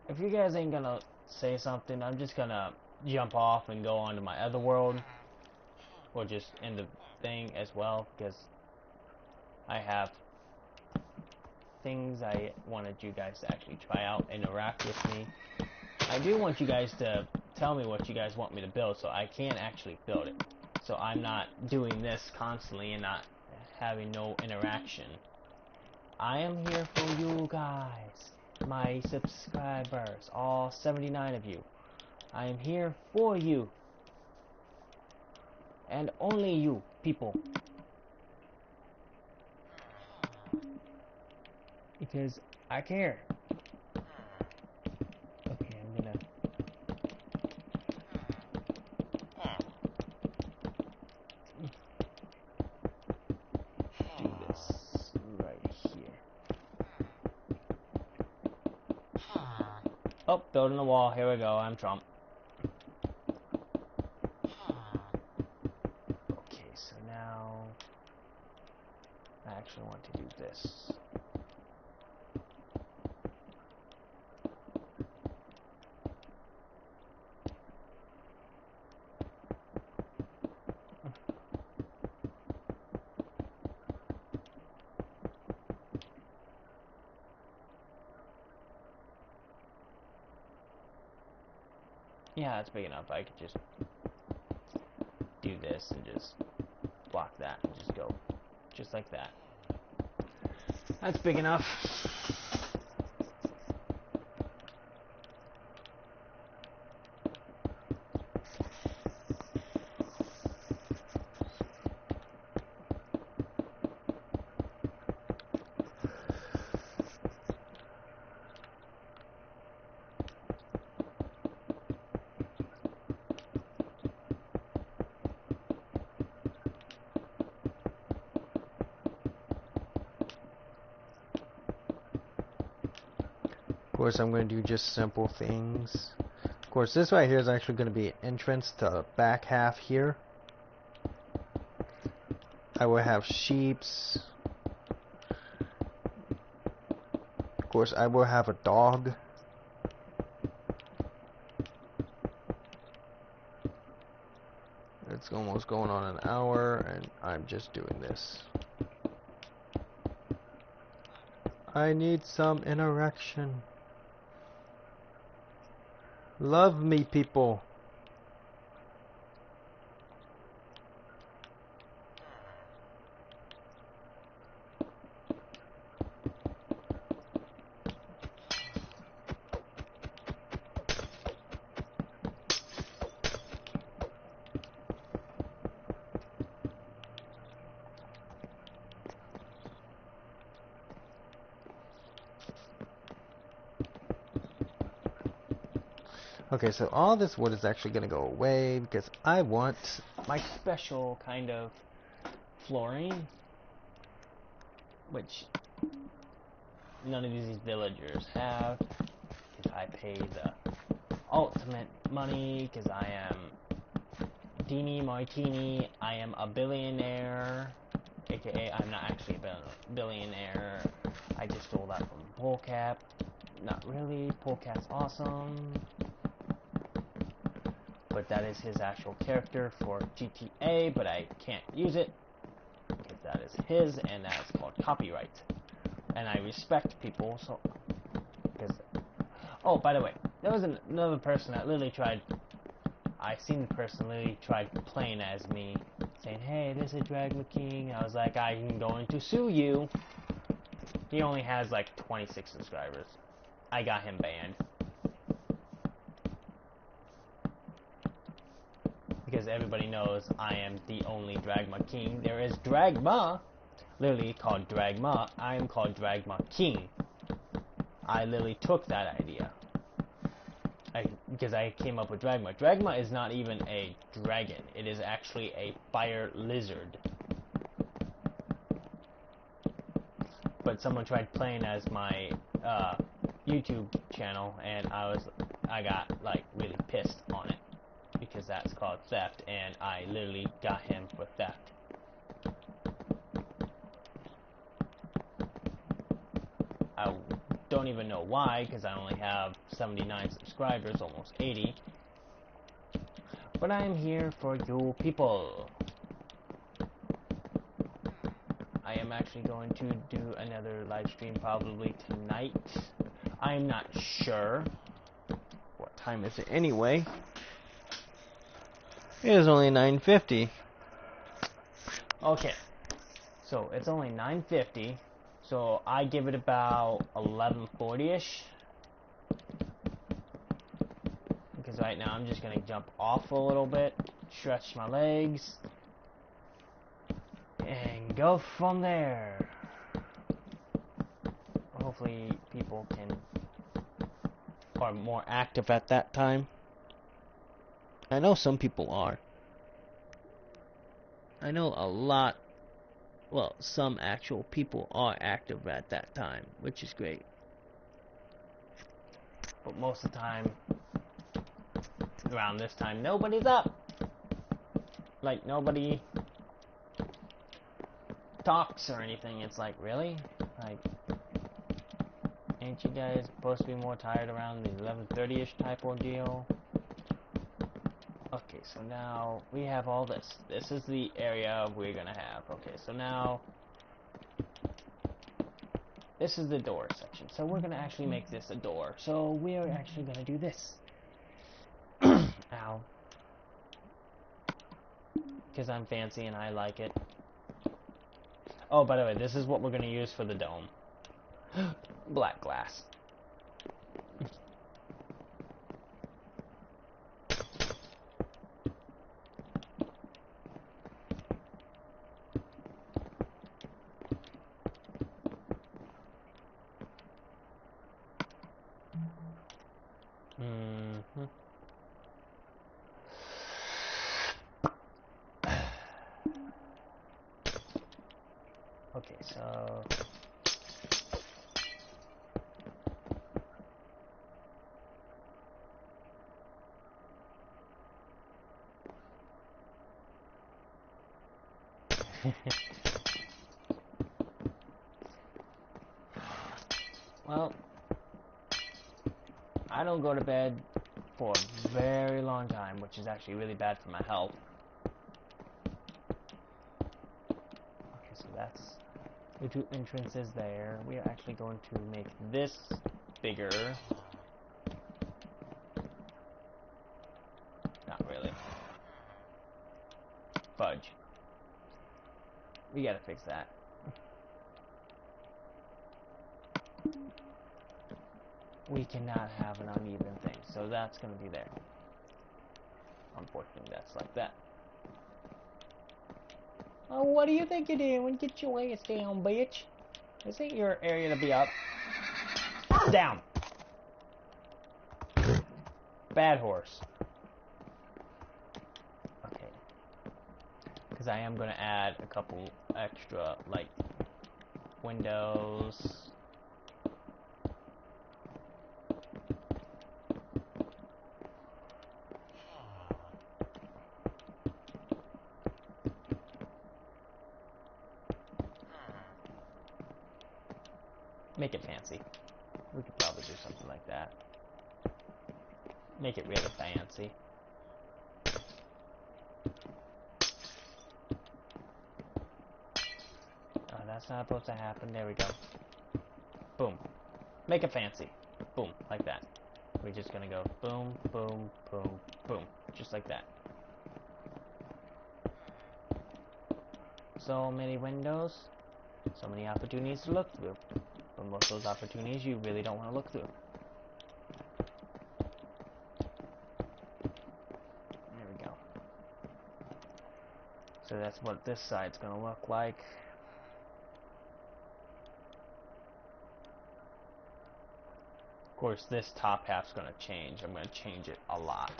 If you guys ain't gonna say something, I'm just gonna jump off and go on to my other world, or just end the thing as well, because I have things I wanted you guys to actually try out, interact with me. I do want you guys to tell me what you guys want me to build, so I can actually build it. So I'm not doing this constantly and not having no interaction. I am here for you guys, my subscribers, all 79 of you. I am here for you, and only you people, because I care. Okay, I'm gonna do this right here. Oh, building a wall. Here we go. I'm Trump. Okay, so now I actually want to do this. Yeah, that's big enough. I could just do this and just block that and just go just like that. That's big enough. Of course, I'm going to do just simple things. Of course, this right here is actually going to be an entrance to the back half here. I will have sheeps. Of course, I will have a dog. It's almost going on an hour, and I'm just doing this. I need some interaction. Love me, people. Okay, so all this wood is actually going to go away because I want My special kind of flooring, which none of these villagers have, because I pay the ultimate money, because I am Deanie Martini. I am a billionaire, aka I'm not actually a billionaire. I just stole that from Polecap. Not really. Polecap's awesome, but that is his actual character for GTA, but I can't use it because that is his, and that is called copyright. And I respect people, so because oh, by the way, there was another person that literally tried. I seen the person literally tried playing as me, saying, "Hey, this is Dragma King." I was like, "I'm going to sue you." He only has like 26 subscribers. I got him banned. Because everybody knows I am the only Dragma King. There is Dragma, literally called Dragma. I am called Dragma King. I literally took that idea. Because I came up with Dragma. Dragma is not even a dragon. It is actually a fire lizard. But someone tried playing as my YouTube channel, and I got like really pissed on it. Because that's called theft, and I literally got him for theft. I don't even know why, because I only have 79 subscribers, almost 80. But I am here for you people. I am actually going to do another live stream probably tonight. I am not sure. What time is it anyway? It is only 9:50. Okay. So it's only 9:50. So I give it about 11:40ish. Because right now I'm just gonna jump off a little bit, stretch my legs, and go from there. Hopefully people are more active at that time. I know some people are. I know a lot. Well, some actual people are active at that time, which is great. But most of the time, around this time, nobody's up. Like, nobody talks or anything. It's like, really? Like, ain't you guys supposed to be more tired around the 11:30ish type ordeal? Okay, so now we have all this. This is the area we're gonna have. Okay, so now this is the door section. So we're gonna actually make this a door. So we are actually gonna do this. Ow. Because I'm fancy and I like it. Oh, by the way, this is what we're gonna use for the dome. Black glass. Okay, so well, I don't go to bed for a very long time, which is actually really bad for my health. Okay, so that's the two entrances there. We are actually going to make this bigger. Not really. Fudge. We gotta fix that. We cannot have an uneven thing, so that's gonna be there. Unfortunately, that's like that. Oh, what do you think you're doing? Get your ass down, bitch. This ain't your area to be up. Down. Bad horse. Okay. Because I am going to add a couple extra, like, windows. Make it fancy. We could probably do something like that. Make it really fancy. Oh, that's not supposed to happen. There we go. Boom. Make it fancy. Boom. Like that. We're just gonna go boom, boom, boom, boom. Just like that. So many windows. So many opportunities to look through. But most of those opportunities you really don't want to look through. So that's what this side's gonna look like. Of course, this top half's gonna change. I'm gonna change it a lot.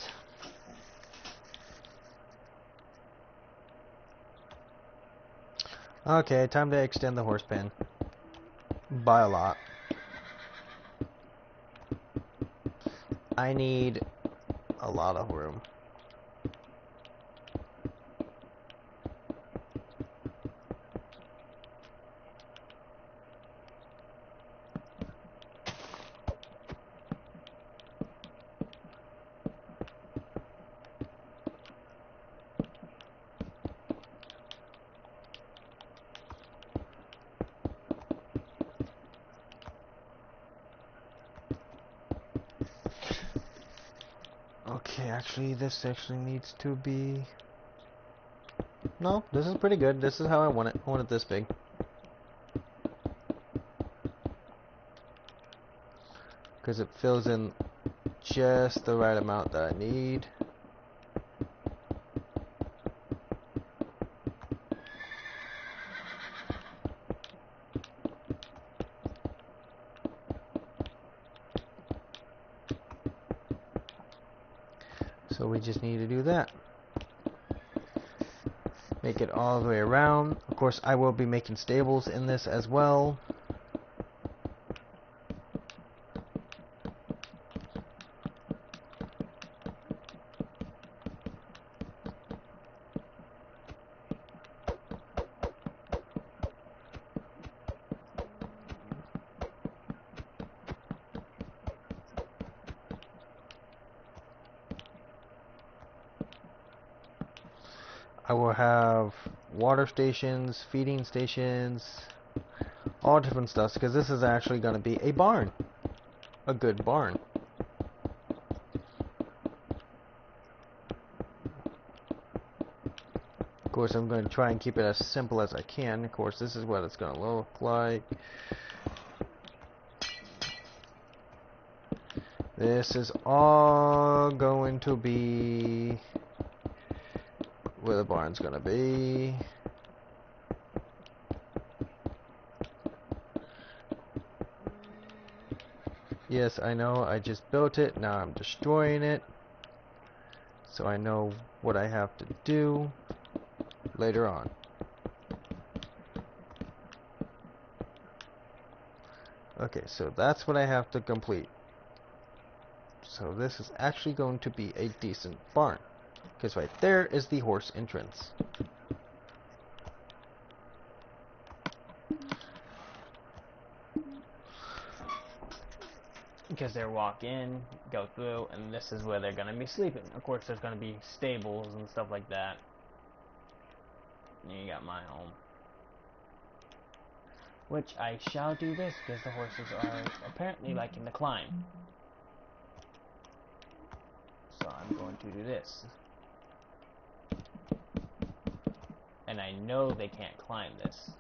Okay, time to extend the horse pen. By a lot. I need a lot of room. Okay, actually, this actually needs to be... No, this is pretty good. This is how I want it. I want it this big. Because it fills in just the right amount that I need. So we just need to do that. Make it all the way around. Of course, I will be making stables in this as well. I will have water stations, feeding stations, all different stuff, because this is actually going to be a barn. A good barn. Of course, I'm going to try and keep it as simple as I can. Of course, this is what it's going to look like. This is all going to be where the barn's going to be. Yes, I know, I just built it. Now I'm destroying it. So I know what I have to do later on. Okay, so that's what I have to complete. So this is actually going to be a decent barn. Because right there is the horse entrance. Because they walk in, go through, and this is where they're going to be sleeping. Of course, there's going to be stables and stuff like that. And you got my home. Which I shall do this because the horses are apparently liking to climb. So I'm going to do this. And I know they can't climb this.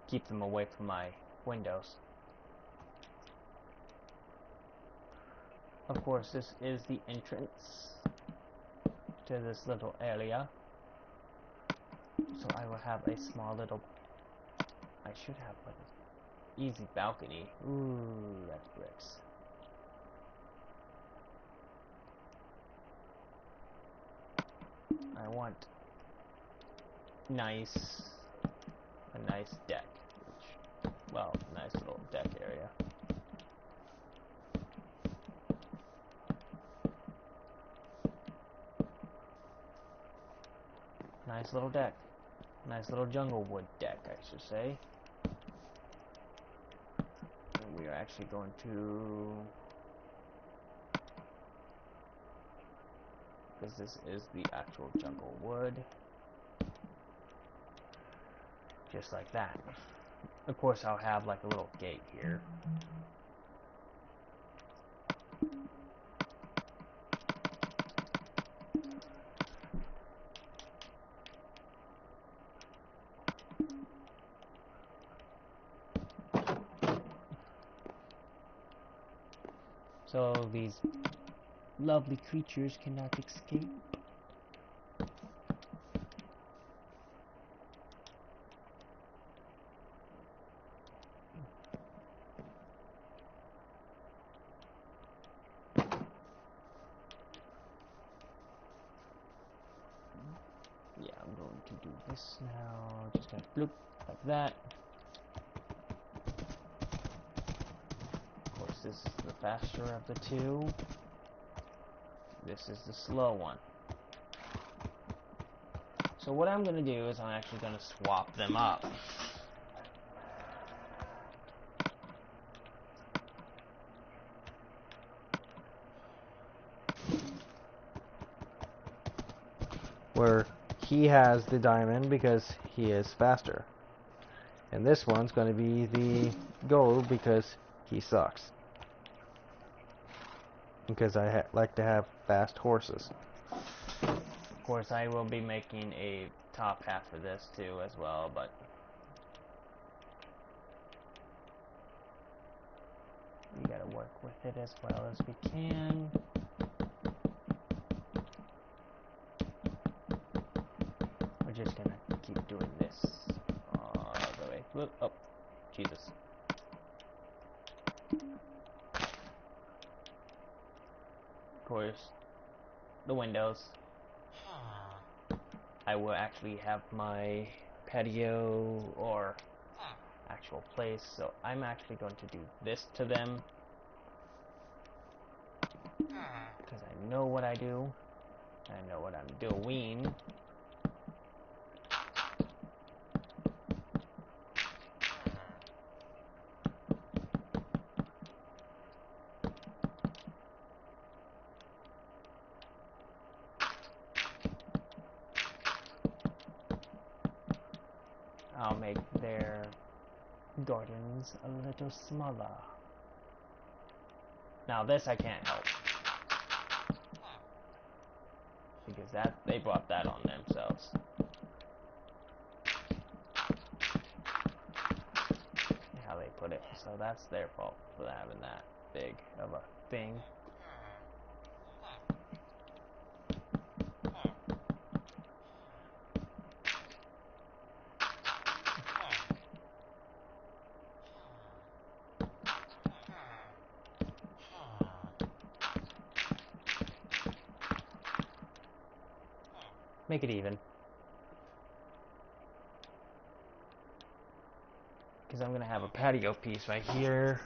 Keep them away from my windows. Of course, this is the entrance to this little area. So I will have a small little... I should have like an easy balcony. Ooh, that's bricks. I want a nice deck. Which, well, nice little deck area. Nice little deck. Nice little jungle wood deck, I should say. And we are actually going to... because this is the actual jungle wood. Just like that. Of course, I'll have like a little gate here. So these lovely creatures cannot escape. Yeah, I'm going to do this now. Just gonna bloop like that. Of course, this is the faster of the two. This is the slow one. So what I'm gonna do is I'm actually gonna swap them up. Where he has the diamond because he is faster. And this one's going to be the gold because he sucks. Because I like to have fast horses. Of course, I will be making a top half for this too as well, but we gotta work with it as well as we can. We're just gonna keep doing this all the way. Whoop, oh, Jesus. Of course, the windows. I will actually have my patio or actual place, so I'm actually going to do this to them because I know what I do. I know what I'm doing. I'll make their gardens a little smaller. Now this I can't help. Because they brought that on themselves. How they put it. So that's their fault for having that big of a thing. Make it even. Because I'm going to have a patio piece right here.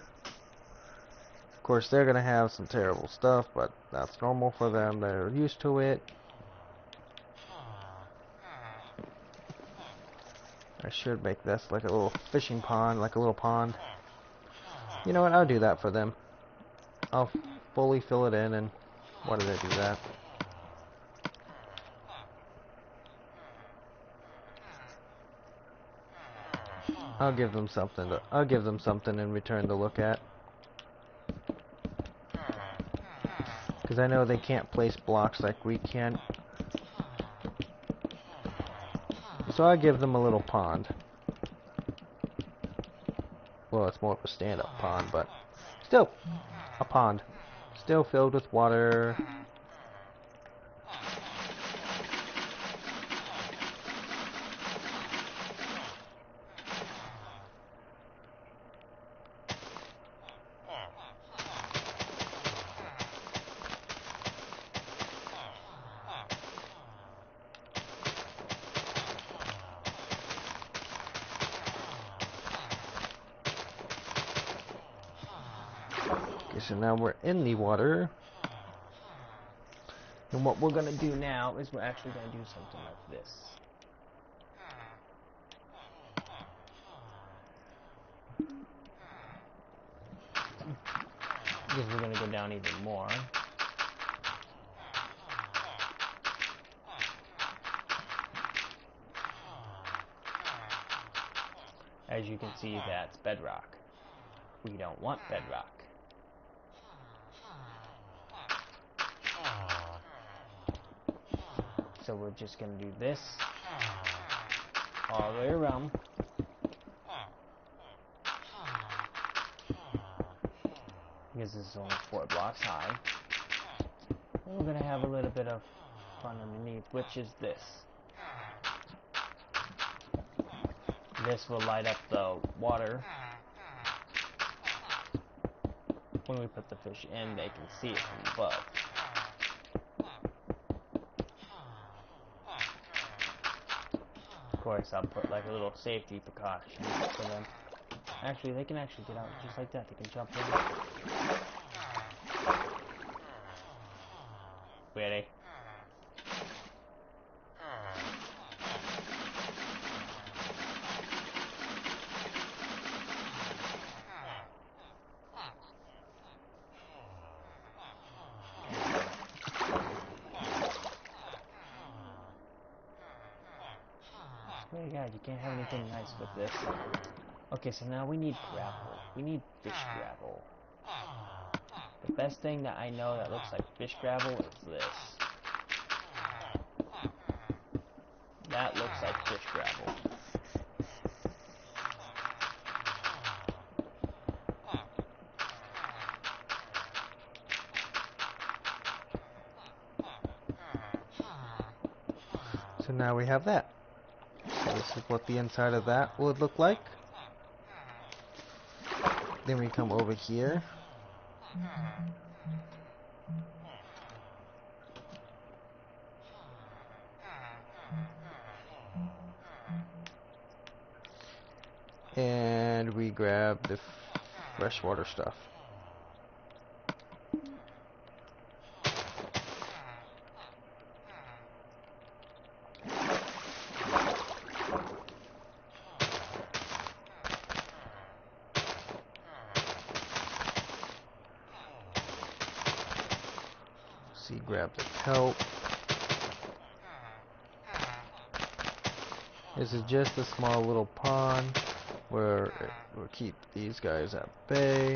Of course, they're going to have some terrible stuff, but that's normal for them. They're used to it. I should make this like a little fishing pond, like a little pond. You know what? I'll do that for them. I'll fully fill it in, and why did I do that? I'll give them something in return to look at. Because I know they can't place blocks like we can. So I'll give them a little pond. Well, it's more of a stand-up pond, but still a pond. Still filled with water. Okay, so now we're in the water. And what we're going to do now is we're actually going to do something like this. Because we're going to go down even more. As you can see, that's bedrock. We don't want bedrock. So we're just going to do this all the way around. Because this is only 4 blocks high. we're gonna have a little bit of fun underneath, which is this. This will light up the water. When we put the fish in, they can see it from above. Of course, I'll put like a little safety precaution for them. Actually, they can actually get out just like that. They can jump in. Ready? Oh my god, you can't have anything nice with this. Okay, so now we need gravel. We need fish gravel. The best thing that I know that looks like fish gravel is this. That looks like fish gravel. So now we have that. So this is what the inside of that would look like. Then we come over here. And we grab the freshwater stuff. See, grab the kelp. This is just a small little pond where we'll keep these guys at bay.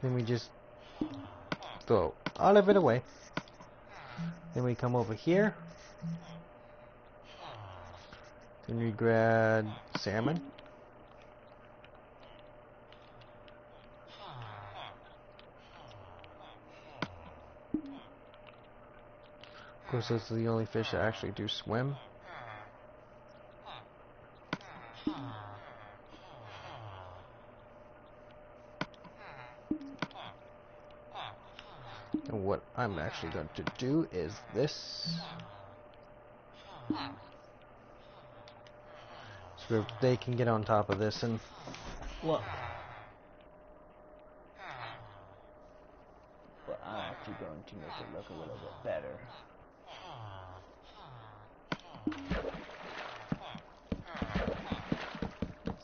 Then we just throw all of it away. Then we come over here. Then we grab salmon. Of course, those are the only fish that actually do swim. And what I'm actually going to do is this. So they can get on top of this and Look. But I'm actually going to make it look a little bit better.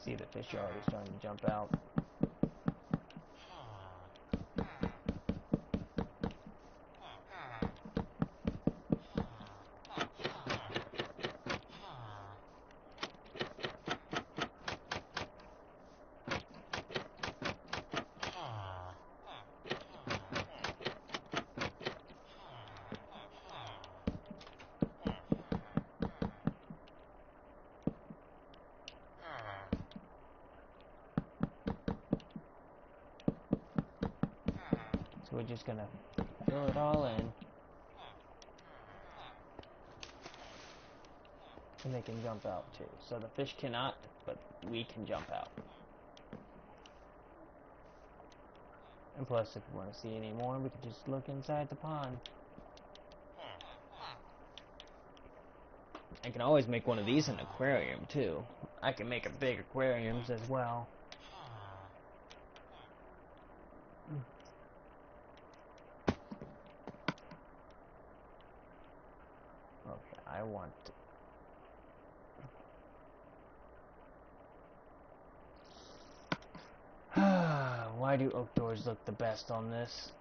See, the fish are already starting to jump out. So we're just gonna fill it all in. And they can jump out too. So the fish cannot, but we can jump out. And plus, if we want to see any more, we can just look inside the pond. I can always make one of these an aquarium too. I can make a big aquariums as well. Okay, I want to... Why do oak doors look the best on this?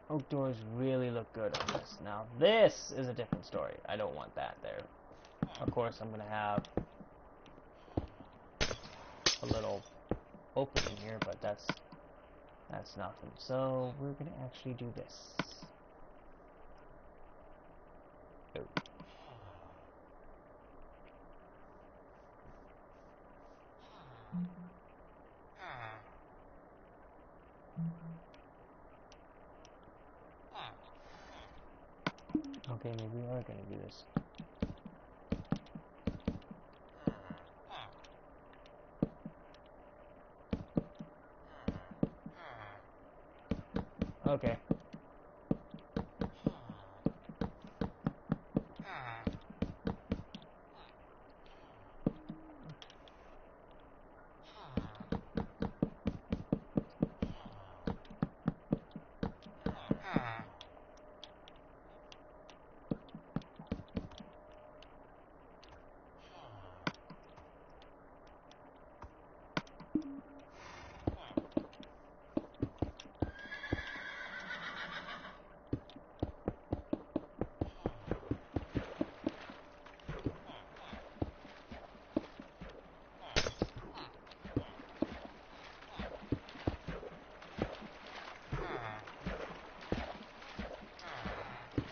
Oak doors really look good on this. Now this is a different story. I don't want that there. Of course I'm gonna have a little opening here, but that's nothing. So we're gonna actually do this. Oh. Okay, maybe we are gonna do this. Okay.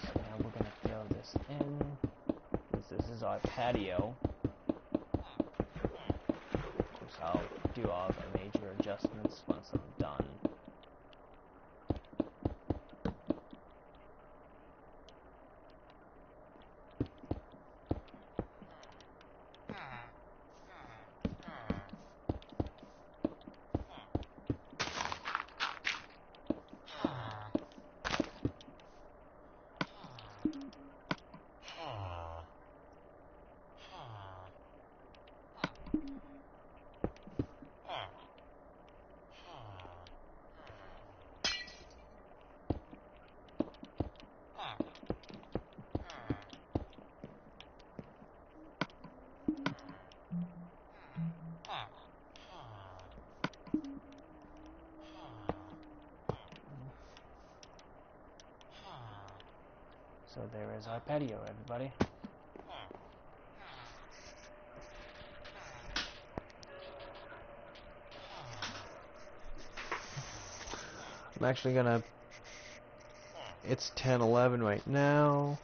So now we're gonna fill this in, because this is our patio. Of course, I'll do all the major adjustments once I'm done. So there is our patio, everybody. I'm actually gonna... It's 10:11 right now.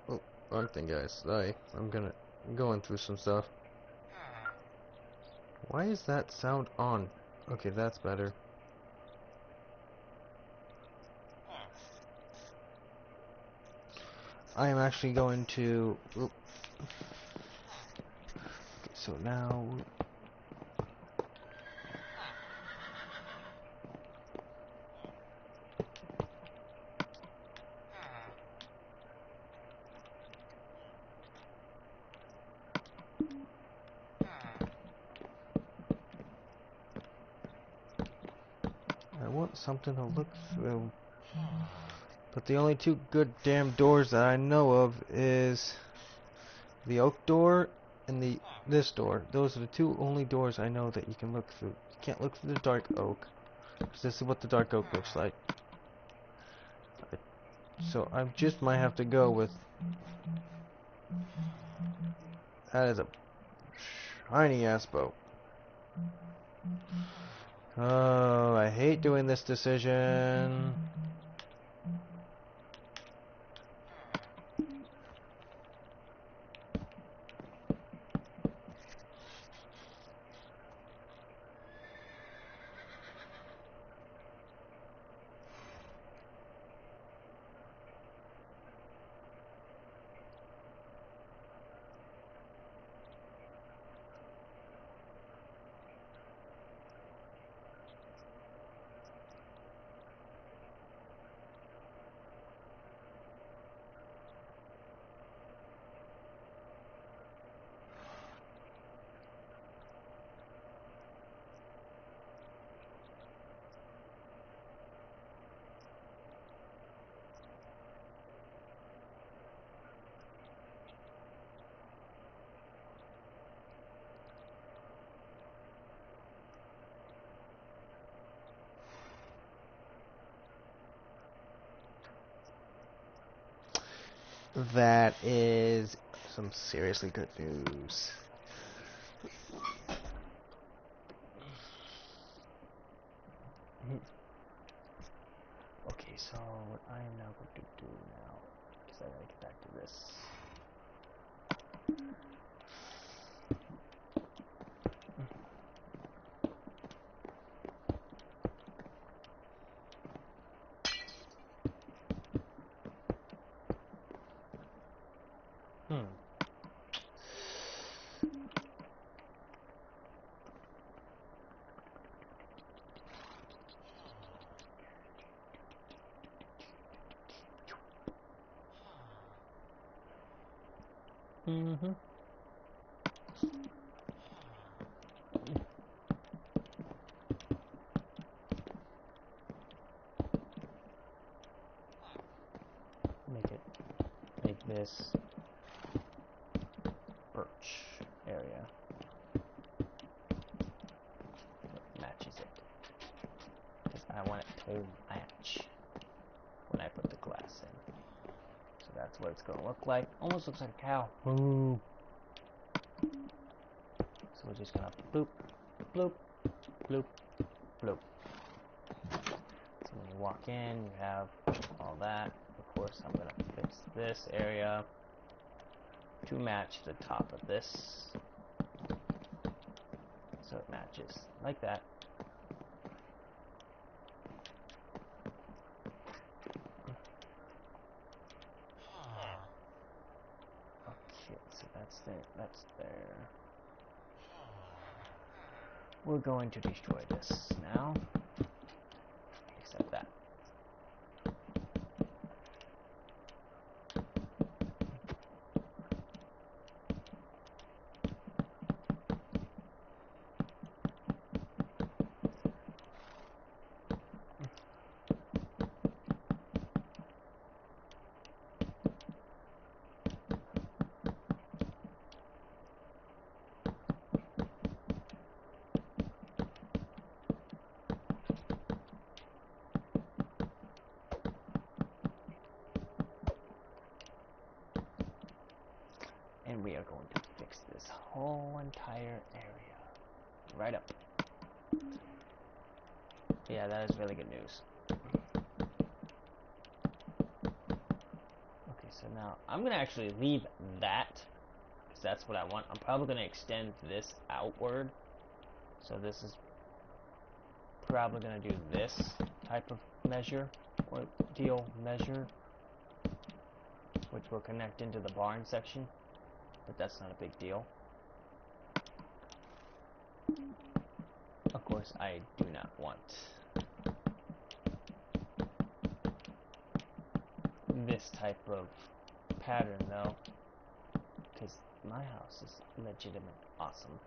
Oh, one thing, guys. I'm going through some stuff. Why is that sound on? Okay, that's better. I am actually going to... Okay, so now... I want something to look through. But the only two good damn doors that I know of is the oak door and this door. Those are the two only doors I know that you can look through. You can't look through the dark oak, because this is what the dark oak looks like. So I just might have to go with... That is a shiny ass boat. Oh, I hate doing this decision. That is some seriously good news. Okay, so what I am now going to do now, because I gotta get back to this. Make this birch area that matches it, because I want it to match when I put the glass in. So that's what it's going to look like. Almost looks like a cow. Moo. So we're just going to bloop, bloop, bloop, bloop. So when you walk in, you have all that. Of course, I'm going to fix this area to match the top of this. So it matches like that. Okay, so that's there, that's there. We're going to destroy this now. Except that. And we are going to fix this whole entire area. Right up. Yeah, that is really good news. Okay, so now I'm going to actually leave that, because that's what I want. I'm probably going to extend this outward. So this is probably going to do this type of measure, or measure, which will connect into the barn section. But that's not a big deal. Of course, I do not want this type of pattern though, because my house is legitimate awesome.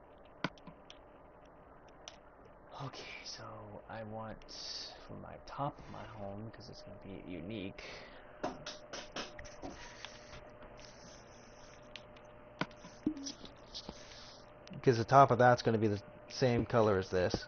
Okay, so I want for my top of my home, because it's going to be unique. Because the top of that's going to be the same color as this.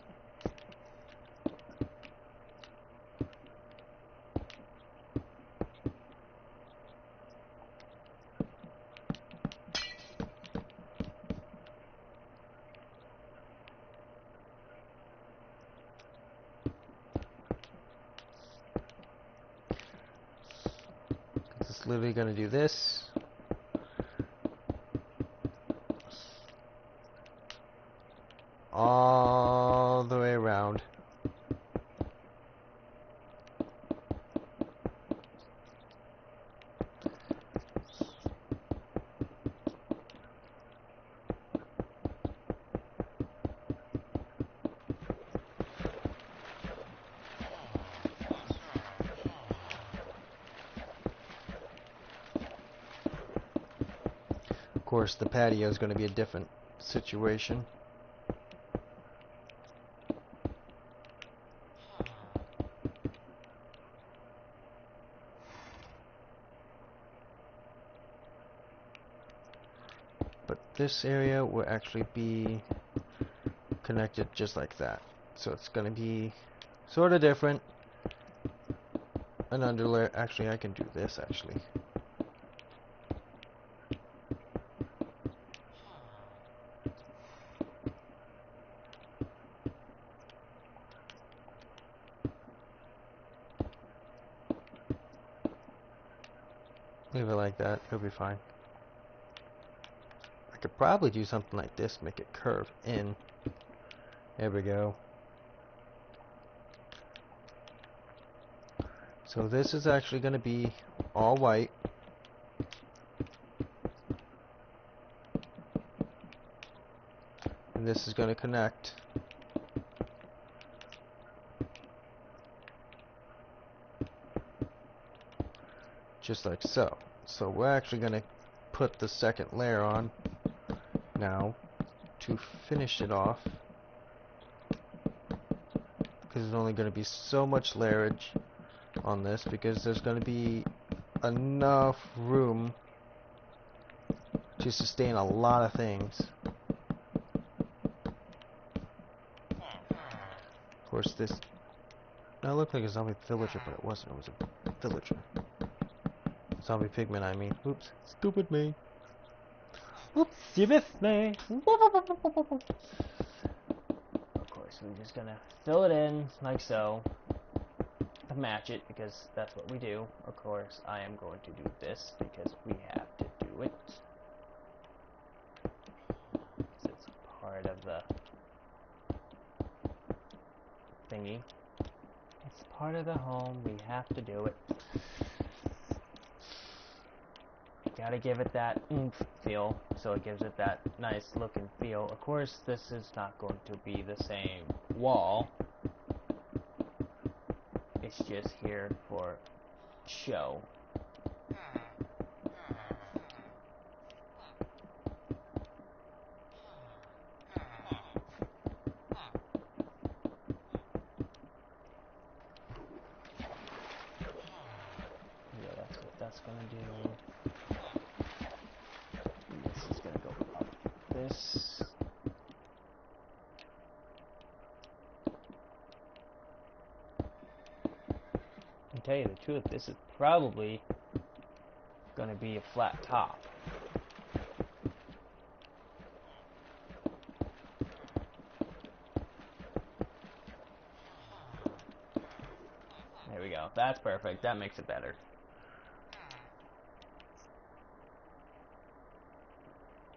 It's literally going to do this. All the way around. Of course, the patio is going to be a different situation. But this area will actually be connected just like that. So it's going to be sort of different. An underlayer. Actually, I can do this actually. Leave it like that. It'll be fine. I could probably do something like this, make it curve in. There we go. So this is actually going to be all white. And this is going to connect. Just like so. So we're actually going to put the second layer on now to finish it off. Because there's only going to be so much layerage on this, because there's going to be enough room to sustain a lot of things. Of course, this now looked like a zombie villager, but it wasn't. It was a villager. Zombie pigman, I mean. Oops. Stupid me. Oops, you missed me. Of course, we're just gonna fill it in like so to match it, because that's what we do. Of course, I am going to do this because we have to do it. It's part of the thingy. It's part of the home. We have to do it. Gotta give it that oomph feel, so it gives it that nice look and feel. Of course, this is not going to be the same wall. It's just here for show. Yeah, that's what that's gonna do. This is gonna go up this. To tell you the truth, this is probably gonna be a flat top. There we go. That's perfect. That makes it better.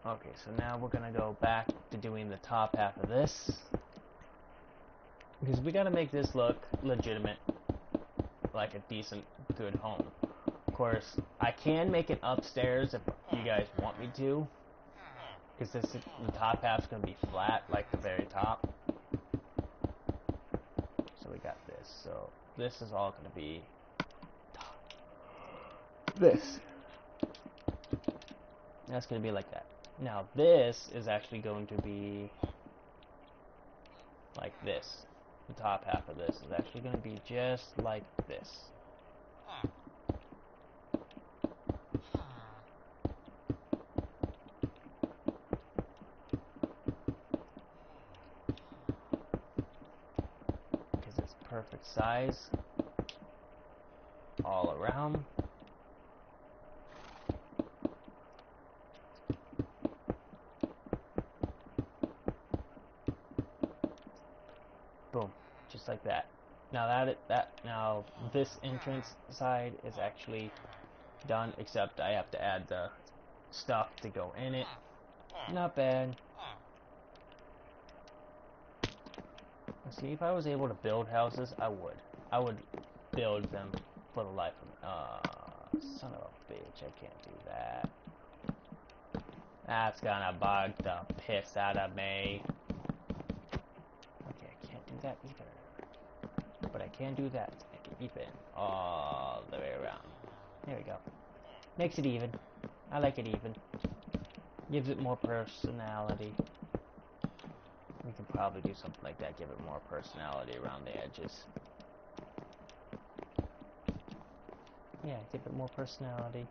Okay, so now we're gonna go back to doing the top half of this, because we gotta make this look legitimate, like a decent, good home. Of course, I can make it upstairs if you guys want me to, because the top half's gonna be flat, like the very top. So we got this. So this is all gonna be this. That's gonna be like that. Now this is actually going to be like this. The top half of this is actually going to be just like this. Because it's perfect size all around. Boom, just like that. Now now this entrance side is actually done, except I have to add the stuff to go in it. Not bad. See, if I was able to build houses, I would. I would build them for the life of me. Son of a bitch, I can't do that. That's gonna bug the piss out of me. Okay, I can't do that either. But I can do that. Make it even all the way around. There we go. Makes it even. I like it even. Gives it more personality. We can probably do something like that. Give it more personality around the edges. Yeah, give it more personality.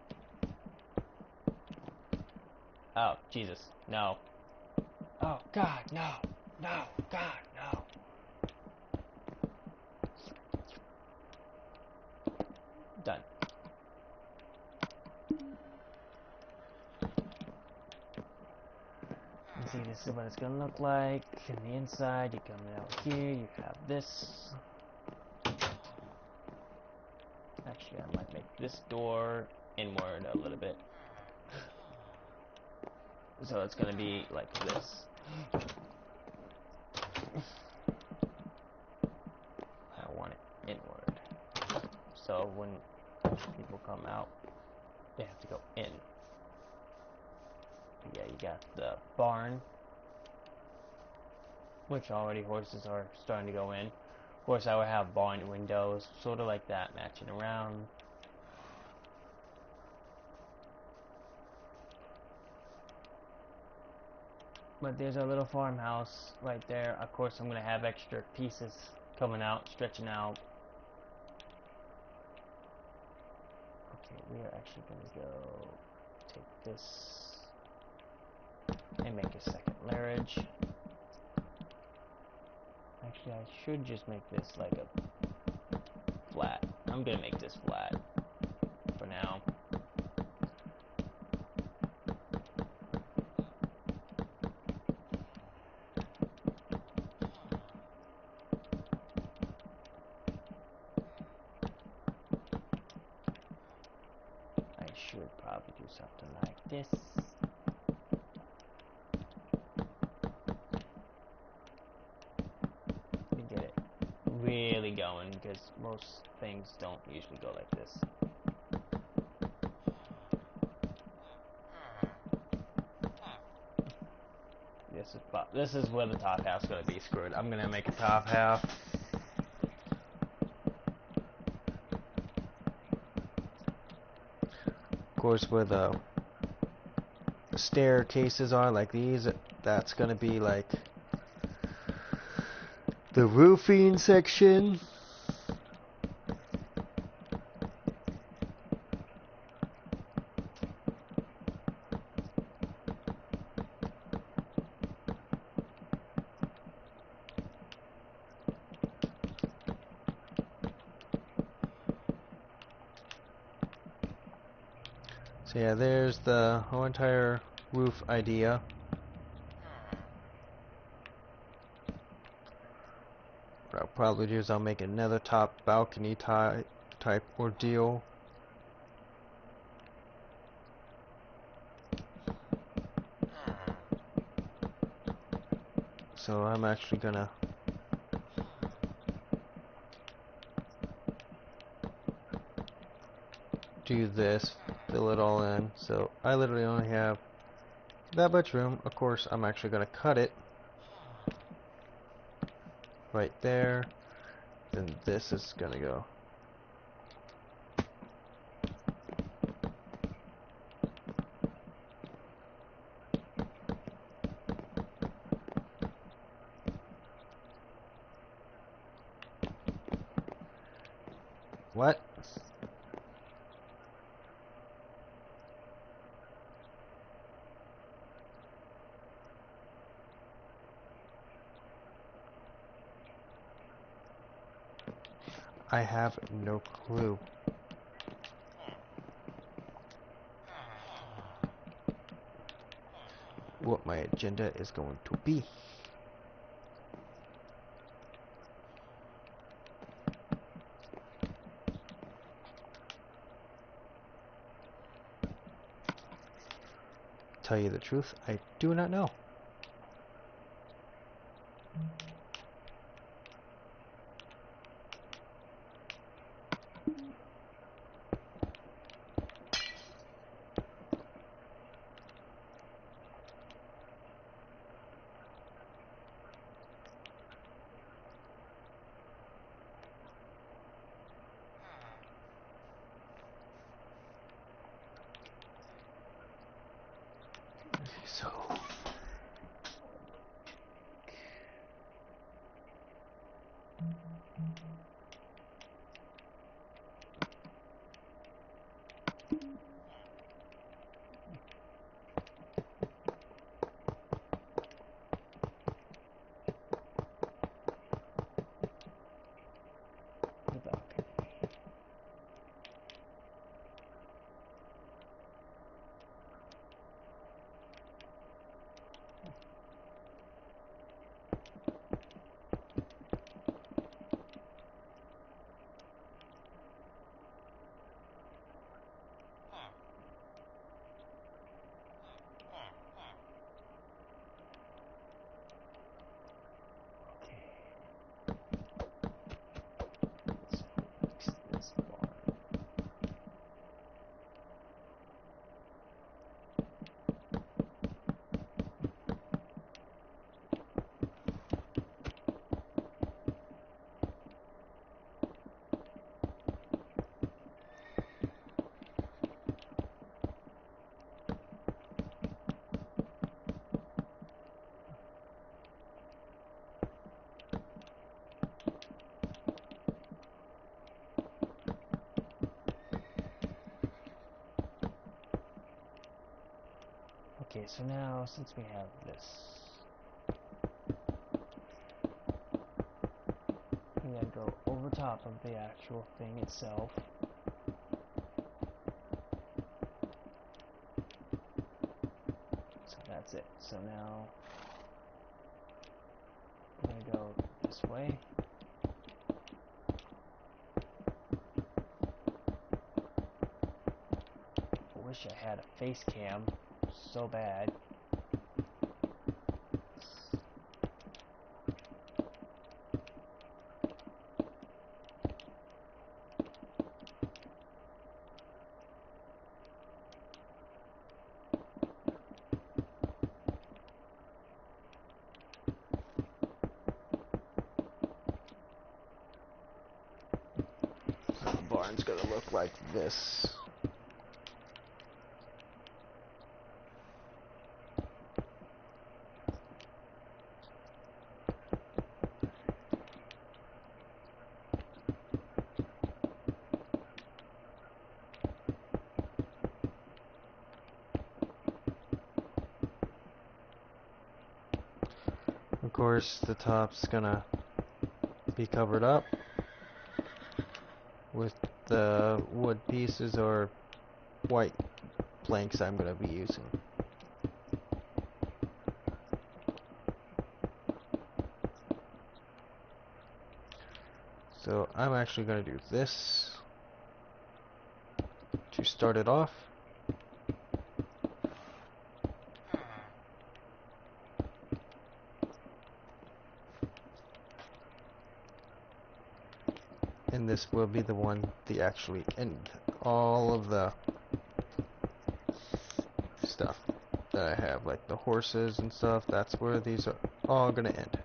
Oh, Jesus. No. Oh, God, no. No. God, no. Done. You see, this is what it's going to look like. On the inside, you come out here, you have this. Actually, I might make this door inward a little bit. So it's gonna be like this. I want it inward. So when people come out, they have to go in. But yeah, you got the barn, which already horses are starting to go in. Of course, I would have barn windows, sort of like that, matching around. But there's a little farmhouse right there. Of course, I'm going to have extra pieces coming out, stretching out. Okay, we are actually going to go take this and make a second larynge. Actually, I should just make this like a flat. I'm going to make this flat for now. I should probably do something like this. To get it really going, because most things don't usually go like this. This is where the top half's gonna be screwed. I'm gonna make a top half. Of course, where the staircases are like these, that's gonna be like the roofing section. So yeah, there's the whole entire roof idea. What I'll probably do is I'll make another top balcony type ordeal. So I'm actually gonna do this, fill it all in. So I literally only have that much room. Of course, I'm actually gonna cut it right there. Then this is gonna go. What? I have no clue. What my agenda is going to be. Tell you the truth, I do not know. So Okay, so now since we have this, we gotta go over top of the actual thing itself. So that's it. So now I'm gonna go this way. I wish I had a face cam so bad. The barn's gonna look like this. Of course, the top's gonna be covered up with the wood pieces or white planks I'm gonna be using. So I'm actually gonna do this to start it off. And this will be the one to actually end all of the stuff that I have, like the horses and stuff. That's where these are all gonna end.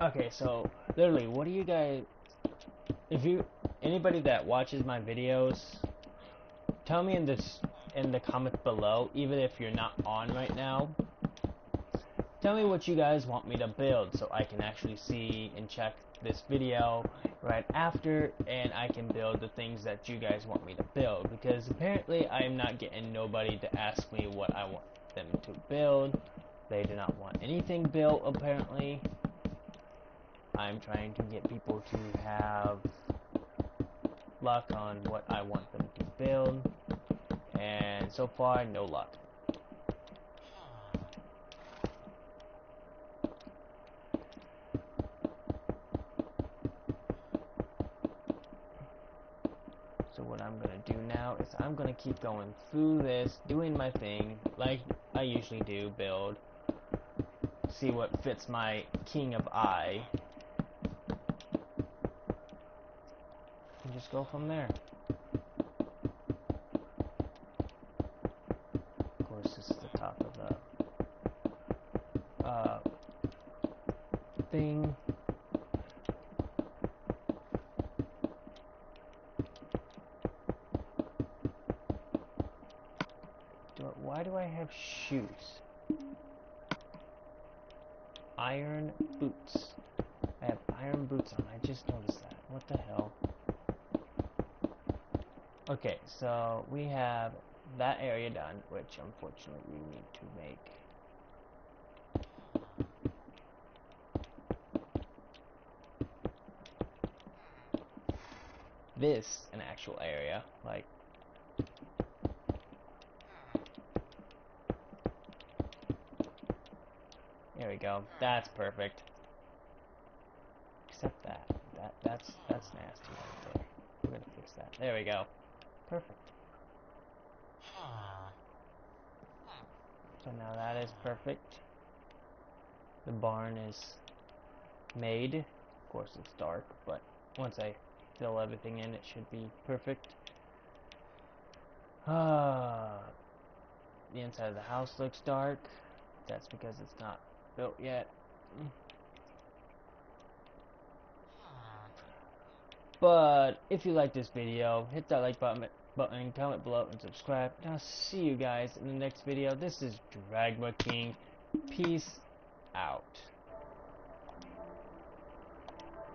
Okay, so literally, what do you guys? If you anybody that watches my videos, tell me in the comments below, even if you're not on right now. Tell me what you guys want me to build so I can actually see and check this video right after, and I can build the things that you guys want me to build, because apparently I am not getting nobody to ask me what I want them to build. They do not want anything built, apparently. I'm trying to get people to have luck on what I want them to build, and so far no luck. So what I'm gonna do now is I'm gonna keep going through this, doing my thing like I usually do, build, see what fits my king of eye, and just go from there. Of course, this is the top of the thing. Why do I have shoes? Iron boots. I have iron boots on. I just noticed that. What the hell? Okay, so we have that area done, which unfortunately we need to make this an actual area, like there we go. That's perfect. Except that's nasty right there. We're gonna fix that. There we go. Perfect. So now that is perfect. The barn is made. Of course it's dark, but once I fill everything in, it should be perfect. The inside of the house looks dark. That's because it's not built yet. But if you like this video, hit that like button, comment below, and subscribe. And I'll see you guys in the next video. This is Dragma King. Peace out.